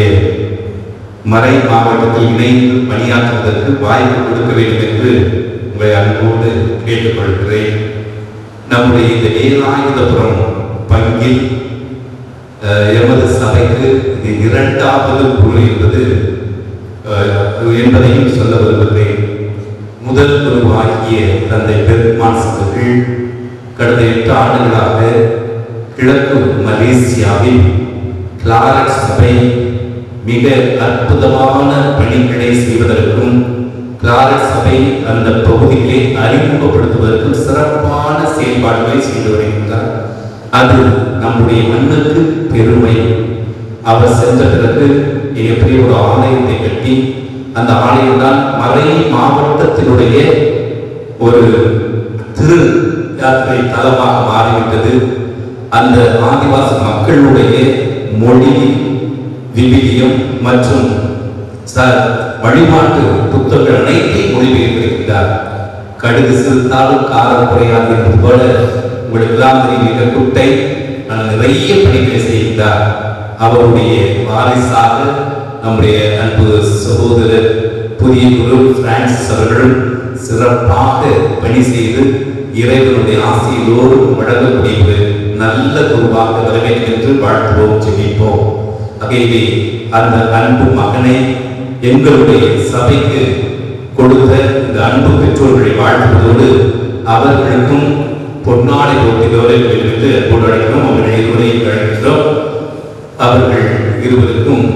மறை மாவட்டத்தில் இணைந்து பணியாற்றுவதற்கு வாய்ப்பு கொடுக்க வேண்டும் என்று உங்களை அன்போடு கேட்டுக்கொள்கிறேன். நம்முடைய இந்த வேலாயுதபுரம் பங்கில் எமது சபைக்கு இது 2வது குரு என்பதையும் சொல்ல விரும்புகிறேன். முதல் குருவாகிய தந்தை பெருமான் அவர்கள் கடந்த 8 ஆண்டுகளாக கிழக்கு மலேசியாவில் கிளாரட் சபை மிக அற்புதமான பணிகளை செய்வதற்கும், கிளாரட் சபை அந்த பகுதிகளை அறிமுகப்படுத்துவதற்கும் சிறப்பான செயல்பாடுகளை செய்து வருகின்றார். அது நம்முடைய மண்ணுக்கு பெருமை. அவர் சென்ற பிறகு மிகப்பெரிய ஒரு ஆலயத்தை கட்டி, அந்த ஆலயம் தான் மறை மாவட்டத்தினுடைய ஒரு திரு யாத்திரை தலமாக மாறிவிட்டது. அந்த ஆதிவாசி மக்களுடைய மொழி, விவிலியம் மற்றும் வழிபாட்டு புத்தகங்கள் அனைத்தையும் மொழிபெயர்த்திருக்கிறார். கடுகு சிறுத்தாலும் காரம் குறையாது என்பது போல உங்களுக்கெல்லாம் தெரிவிக்க குட்டை நிறைய பணிகளை செய்கிறார். அவருடைய வாரிசாக நம்முடைய அன்பு சகோதரர் புதிய குரு பிரான்சிஸ் அவர்களும் சிறப்பாக பணி செய்து இறைவனுடைய ஆசையோடு வழங்கக்கூடிய ஒரு நல்ல குருவாக வரவேற்று வாழ்த்துவோம், ஜெபிப்போம். ஆகவே அந்த அன்பு மகனை எங்களுடைய சபைக்கு கொடுத்த இந்த அன்பு பெற்றோர்களை வாழ்த்துவதோடு அவர்களுக்கும் பொன்னாடை போட்டியோர்கள் என்று அன்போடு அழைக்கிறோம். அவர்கள் இருவரையும் அழைக்கிறோம். அவர்கள் இருவருக்கும்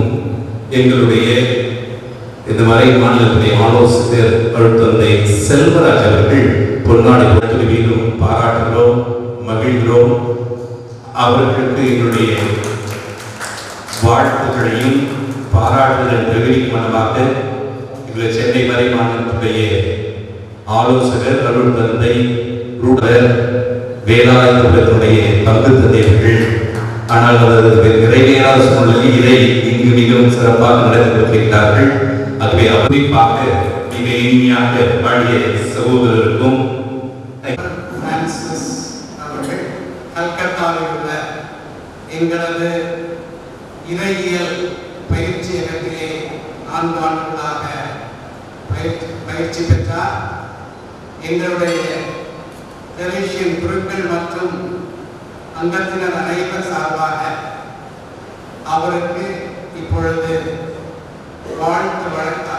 எங்களுடைய இந்த மறை மாநிலத்துடைய ஆலோசகர் அழுத்தந்தை செல்வராஜ் அவர்கள் பொன்னாடை போட்டு மீண்டும் பாராட்டுகிறோம், மகிழ்கிறோம். அவர்களுக்கு எங்களுடைய வாழ்த்துக்களையும் பாராட்டுதல் தெரிவிக்கும் மனமாக இவர் சென்னை மறை மாநிலத்துடைய ஆலோசகர் அருள் தந்தை ரூடர் வேலாயுதனுடைய பங்கு தந்தையர்கள். ஆனால் அவரது நிறைவேறாத சூழ்நிலையில் இதை இங்கு மிகவும் சிறப்பாக நடத்தப்பட்டிருக்கிறார்கள். ஆகவே குறிப்பாக மிக இனிமையாக பாடிய சகோதரருக்கும் பிரான்சிஸ் அவர்கள் கல்கத்தாவில் உள்ள எங்களது இறையியல் பயிற்சியகத்திலே 4 ஆண்டுகளாக பயிற்சி பெற்றார். எங்களுடைய தெரேசியன் குருக்கள் மற்றும் அங்கத்தினர் அனைவர் சார்பாக அவருக்கு இப்பொழுது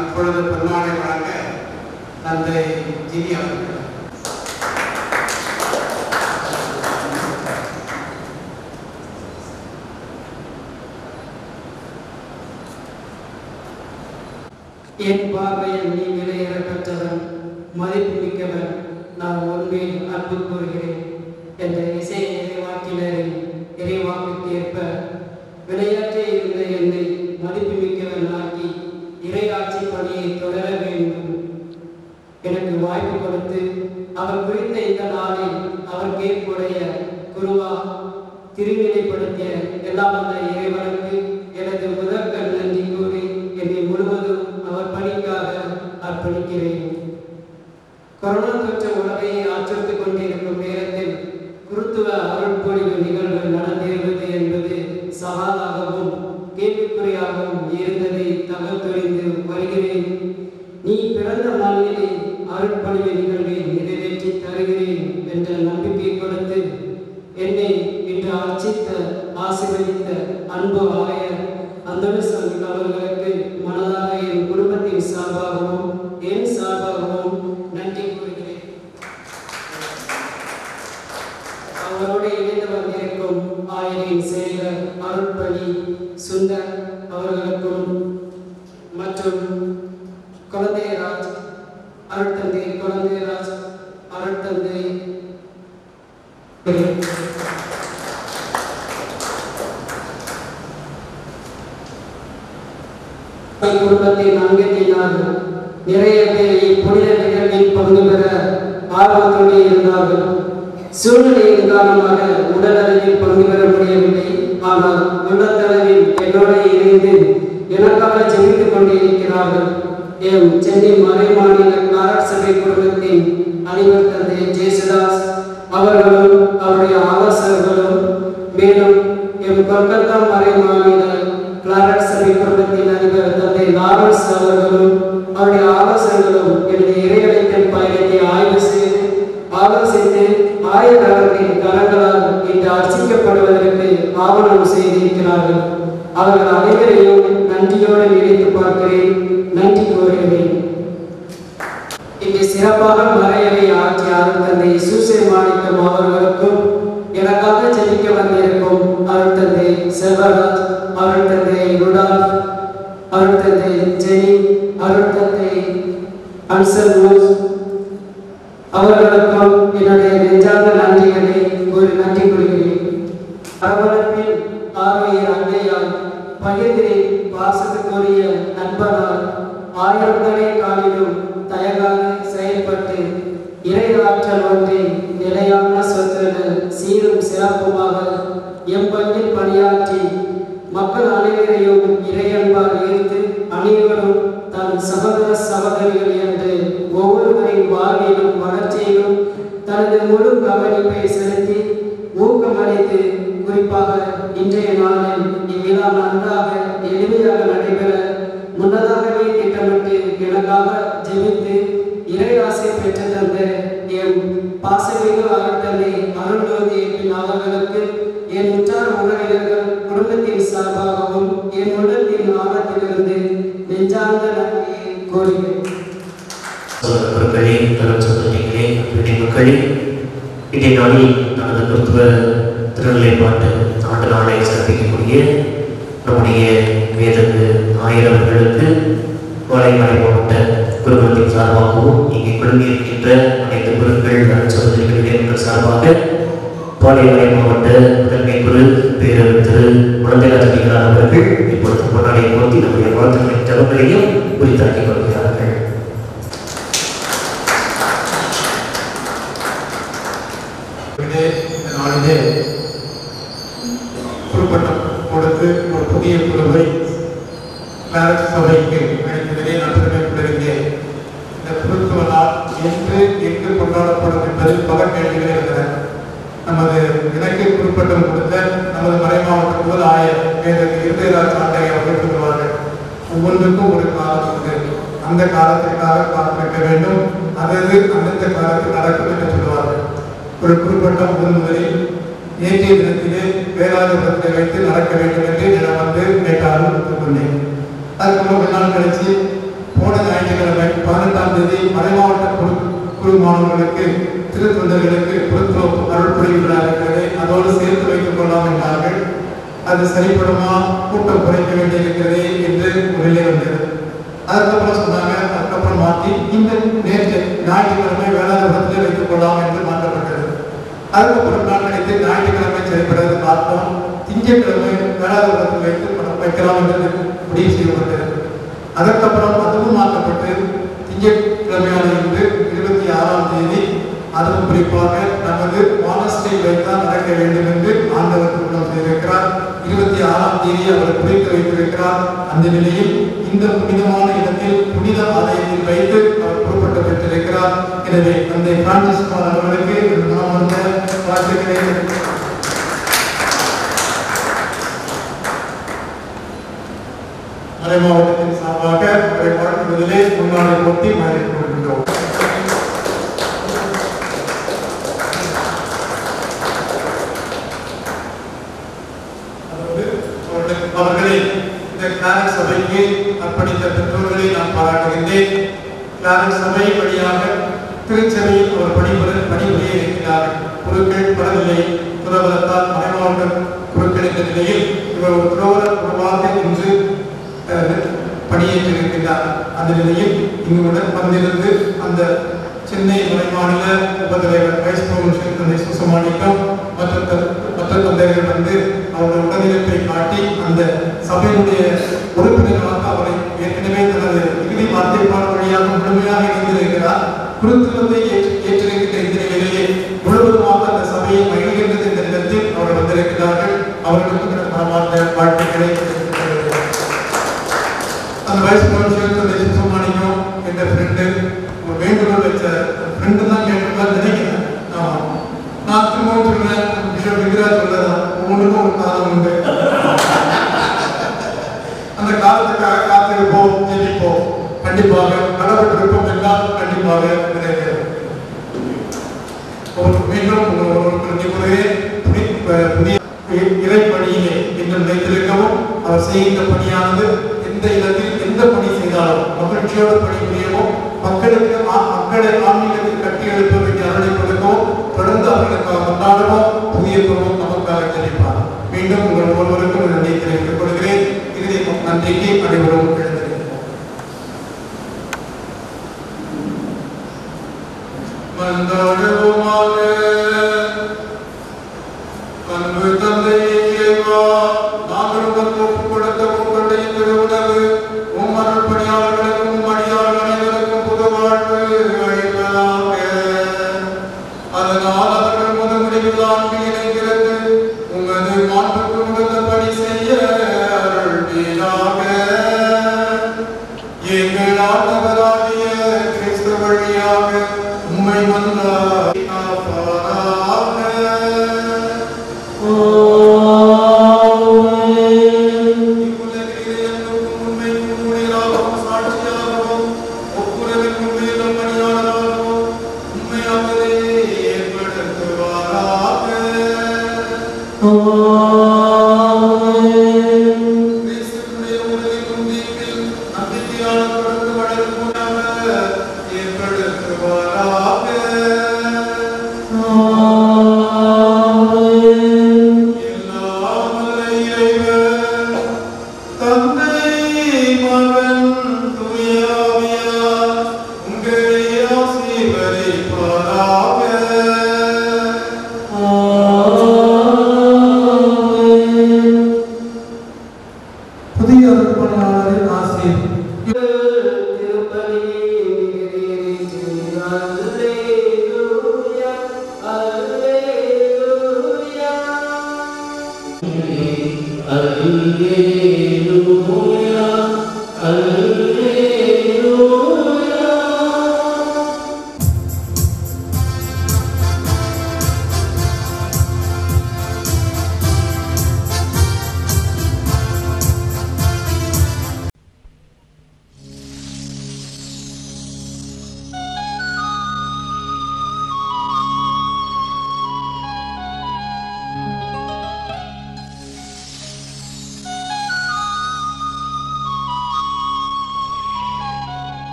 இப்பொழுது பொன்னாடை வழங்க தந்தை ஜினி அவர்கள். என் பார்வையில் நீ விலையேறப்பட்டவன், மதிப்பு மிக்கவன், நான் உண்மையில் அன்பு கூறுகிறேன் என்ற இசை இறைவாக்கினரின் இறைவாக்குக்கு ஏற்ப விளையாட்டே இருந்த என்னை மதிப்பு மிக்கவன் ஆக்கி இறையாட்சி பணியை தொடர வேண்டும். எனக்கு வாய்ப்பு கொடுத்து அவர் குறித்த இந்த நாளில் அவர் கேட்புடைய குருவா திருநிலைப்படுத்திய எல்லாம் வந்த இறைவனுக்கு எனது முதற்கண் நன்றி கூறி என்னை முழுவதும் அவர் பணிக்காக அர்ப்பணிக்கிறேன். கொரோனா தொற்று உலகை அச்சுறுத்திக் கொண்டிருக்கும் நேரத்தில் குருத்துவ அருட்பொழிவு நிகழ்வு நடந்தேறுவது என்பது சவாலாகவும் கேள்விக்குறியாகவும் இருந்ததை தகவல் வருகிறேன். நீ பிறந்த நாளிலே அருட்பொழிவு நிகழ்வை நிறைவேற்றி தருகிறேன் என்ற நம்பிக்கை கொடுத்து என்னை இன்று அர்ச்சித்த ஆசீர்வதித்த அன்பு ஆயர் அந்தோனிசாமி அவர்களுக்கு மனதாக என் குடும்பத்தின் சார்பாகவும் என் சார்பாகவும் நன்றி கூறுகிறேன். அவரோடு இணைந்து வந்திருக்கும் ஆயரின் செயலர் அருட்பணி சுந்தர் அவர்களுக்கும் மற்றும் குழந்தைராஜ் அருட்தந்தை குழந்தைராஜ் அருட்தந்தை குடும்பத்தின் அங்கத்தினார்கள் நிறைய பேர் இப்புனித நிகழ்வில் பங்கு பெற ஆர்வத்தோடு இருந்தார்கள். சூழ்நிலையின் காரணமாக உடலளவில் பங்கு பெற முடியவில்லை. ஆனால் உள்ளத்தளவில் என்னோடு இணைந்து எனக்காக ஜெபித்துக் கொண்டிருக்கிறார்கள். எம் சென்னை மறை மாநில கிளாரட் சபை குடும்பத்தின் அதிபர் தந்தை ஜேசுதாஸ் அவர்களும் அவருடைய ஆலோசகர்களும், மேலும் எம் கொல்கத்தா மறை மாநில கிளாரட் சபை குடும்பத்தின் அதிபர் தந்தை லாரன்ஸ் அவர்களும் அவருடைய ஆலோசகர்களும் எனது இறையழைத்தல் பயணத்தை ஆய்வு செய்து ஆலோசித்து ஆயர்களின் கரங்களால் இன்று அர்ச்சிக்கப்படுவதற்கு ஆவணம் செய்திருக்கிறார்கள். அவர்கள் அனைவரையும் நன்றியோடு நினைத்து பார்க்கிறேன், நன்றி கூறுகிறேன். இன்று சிறப்பாக மறையறை ஆட்சி அருட்தந்தை சூசை மாணிக்கம் அவர்களுக்கும் எனக்காக ஜெபிக்க வந்திருக்கும் அருட்தந்தை செல்வராஜ், அருட்தந்தை ருடால்ஃப், அருட்தந்தை ஜெனி, அருட்தந்தை அன்சல் மூஸ் அவர்களுக்கும் என்னுடைய நெஞ்சார்ந்த நன்றிகளை ஒரு நன்றி கூறுகிறேன். அரவணைப்பில் ஆர்வையர் அன்னையால் பகிர்ந்திரை பாசத்துக்குரிய நண்பனால் 1000 காலிலும் தயங்காது செயல்பட்டு இறை ஆற்றல் ஒன்றி நிலையான சொத்தென சீரும் சிறப்புமாக எம்பங்கில் பணியாற்றி மக்கள் அனைவரையும் இறையன்பால் ஈர்த்து அனைவரும் தன் சகோதர சகோதரிகள் என்று ஒவ்வொருவரின் வாழ்விலும் வளர்ச்சியிலும் தனது முழு கவனிப்பை செலுத்தி ஊக்கமளித்து குறிப்பாக இன்றைய நாளில் இவ்விழா நன்றாக எளிமையாக நடைபெற முன்னதாகவே திட்டமிட்டு எனக்காக ஜெபித்து இறையாசை பெற்று தந்த என் பாசமிகு அருட்தந்தை அருள்ஜோதி அவர்களுக்கு என் உற்றார் உறவினர்கள் குடும்பத்தின் சார்பாகவும் என் உள்ளத்தின் ஆழத்திலிருந்து நெஞ்சார்ந்த நன்றியை கோருகிறேன். மக்களே, இன்றைய நாளில் தனது கிறிஸ்துவ திருநிலைப்பாட்டு ஆண்டு நாளை சிறப்பிக்கக்கூடிய நம்முடைய வேதகு ஆயிரவர்களுக்கு கோடைமலை மாவட்ட குருகுலத்தின் சார்பாகவும் இங்கே குழுமியிருக்கின்ற அனைத்து குருக்கள் சகோதரிகள் சார்பாக கோடைமலை மாவட்ட முதன்மை குரு பேரர் திரு குழந்தைராஜடிகளார் அவர்கள் இப்பொழுது கொண்டாடியை பொருத்தி நம்முடைய வாழ்த்துக்களின் தகவல்களையும் குறித்தாக்கிக் கொள்கிறார்கள். இந்த நாளிலே குறுப்பட்டம் கொடுத்து ஒரு புதிய குழுவை கிளாரட் சபைக்கு அழைத்ததிலே நான் பெருமைப்படுகிறேன். இந்த குருத்துவ நாள் எங்கு கொண்டாடப்படும் என்பதில் பல கேள்விகள் இருந்தன. நமது இலக்கு குறுப்பட்டம் கொடுத்த நமது மறை மாவட்ட முதல் ஆயர் இருதயராஜ் ஆண்டை அவர்கள் சொல்லுவார்கள், ஒவ்வொன்றுக்கும் ஒரு காலம் உண்டு, அந்த காலத்திற்காக காத்திருக்க வேண்டும், அதாவது அந்தந்த காலத்தில் நடக்கும் என்று சொல்லுவார்கள். ஒரு குறிப்பிட்ட முதலில் நேற்றைய தினத்திலே வேளாண்மை வைத்து நடக்க வேண்டும் என்று நான் வந்து கேட்டாலும் ஒத்துக்கொண்டேன். அதுக்கப்புறம் ஒரு நாள் கழிச்சு போன ஞாயிற்றுக்கிழமை 18ஆம் தேதி மறை மாவட்ட குழு மாணவர்களுக்கு திரு தொண்டர்களுக்கு பொறுப்பு அருள்புரி விழா இருக்கிறது, அதோடு சேர்த்து வைத்துக் கொள்ளலாம் என்றார்கள். அது சரிப்படுமா, கூட்டம் குறைக்க வேண்டியிருக்கிறது என்று ஒரு நிலை வந்தது. அதுக்கப்புறம் சொன்னாங்க, அதுக்கப்புறம் மாற்றி இந்த நேற்று ஞாயிற்றுக்கிழமை வேளாண்மை வைத்துக் கொள்ளலாம் என்று மாற்றப்பட்டது. அதுக்கப்புறம் நான் நினைத்து ஞாயிற்றுக்கிழமை செயல்படுவது பார்த்தோம், திங்கட்கிழமை வேளாண்மை வைக்கலாம் என்று முடிவு செய்யப்பட்டது. அதற்கப்புறம் அதுவும் மாற்றப்பட்டு திங்கட்கிழமையான இன்று 26ஆம் தேதி அதுவும் குறிப்பாக நமது மானஸ்டை வைத்தான் நடக்க வேண்டும் என்று ஆண்டவர் திருமணம் செய்திருக்கிறார். 26ஆம் தேதி அவர் குறித்து வைத்திருக்கிறார். அந்த நிலையில் இந்த புனிதமான இடத்தில் புனித ஆலயத்தில் வைத்து அவர் பொறுப்பட்டு பெற்றிருக்கிறார். எனவே தந்தை பிரான்சிஸ் அவர்களுக்கு நாம் வந்த வாழ்த்துக்களை மறை மாவட்டத்தின் சார்பாக அவரை வாழ்த்துவதிலே முன்னாடி போட்டி மாறி கொள்கின்றோம். அவர்களை இந்த கிளாரட் சபைக்கு அர்ப்பணித்த பெற்றோர்களை நான் பாராட்டுகின்றேன். கிளாரட் சபை வழியாக திருச்சபையில் அவர் பணிபுரிய இருக்கிறார்கள். குருக்கள் படவில்லை, துறவரத்தால் மறை மாவட்ட குருக்கள் என்ற நிலையில் இவர் ஒரு துறவர குருவாக இன்று பணியேற்றிருக்கிறார். அந்த நிலையில் இங்குடன் வந்திருந்து அந்த சென்னை மறை மாநில உபதலைவர் வைஸ் பிரசிடென்ட் தந்தை சுசமாணிக்கம் மற்ற தந்தைகள் வந்து அவருடைய உடனிருப்பை காட்டி அந்த சபையினுடைய உறுப்பினர்களாக அவரை ஏற்கனவே தனது இறுதி வார்த்தைப்பாடு வழியாக முழுமையாக இணைந்திருக்கிறார். குருத்துவத்தை ஏற்றிருக்கின்ற இந்த நிலையிலே முழுவதுமாக அந்த சபையை மகிழ்கின்றது என்ற இடத்தில் அவர் வந்திருக்கிறார்கள். அவர்களுக்கு மனமார்ந்த வாழ்த்துக்களை அந்த வைஸ் பிரசிடென்ட் தந்தை சுசமாணிக்கம் என்ற ஃப்ரெண்டு ஒரு வேண்டுகோள் வச்ச ஃப்ரெண்டு தான் கேட்டுதான் நினைக்கிறேன். நான் திரும்பவும் சொல்றேன், பிஷப் விக்ராஜ் சொல்லதான் ஒவ்வொன்றுக்கும் ஒரு காலம் உண்டு. அந்த காலத்துக்காக காத்திருப்போம், ஜெபிப்போம். கண்டிப்பாக கடவுள் விருப்பம் என்றால் கண்டிப்பாக நிறைவேறும். மீண்டும் புதிய இறைப்பணியிலே என்று நினைத்திருக்கவும் அவர் செய்கின்ற பணியானது எந்த இடத்தில் எந்த பணி செய்தாலும் மகிழ்ச்சியோடு பணி புரியவும் மக்களை ஆன்மீகத்தில் கட்டி எழுப்பதற்கு அருளை கொடுக்கவும் தொடர்ந்து அவர்களுக்காக கொண்டாடவும் புதிய குருவும் நமக்காக ஜெபிப்பார். மீண்டும் உங்கள் ஒவ்வொருவருக்கும் நன்றியை தெரிவித்துக் கொள்கிறேன். இறுதி நன்றிக்கு அனைவரும் எழுந்திருக்கிறோம். மன்றாடுவோமாக. அன்பு தந்தையே இறைவா, நாங்கள் உமக்கு ஒப்புக் கொடுத்த உங்களுடைய திருவுணவு உம் அருள் பணியாளர்களுக்கும் அடியார்கள் அனைவருக்கும் புது வாழ்வு அளிப்பதாக.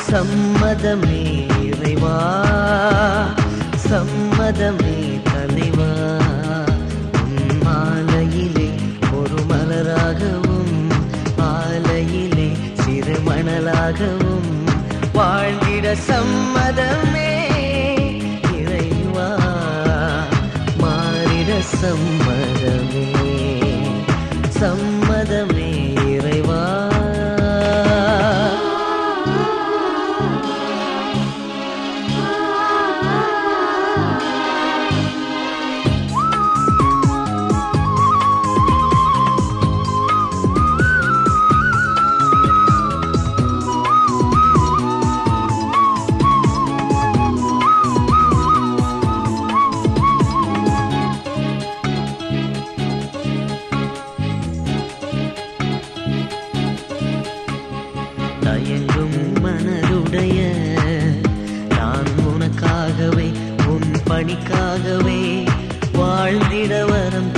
சம்மதமே இறைவா, சம்மதமே தலைவா, உன் மாலையிலே ஒரு மலராகவும் ஆலையிலே சிறு மணலாகவும் வாழ்ந்திட சம்மதமே இறைவா, மாறிட சம்மதமே, சம்மதமே இறைவா. தயங்கும் மனதுடைய நான் உனக்காகவே உன் பணிக்காகவே வாழ்ந்திட வரம்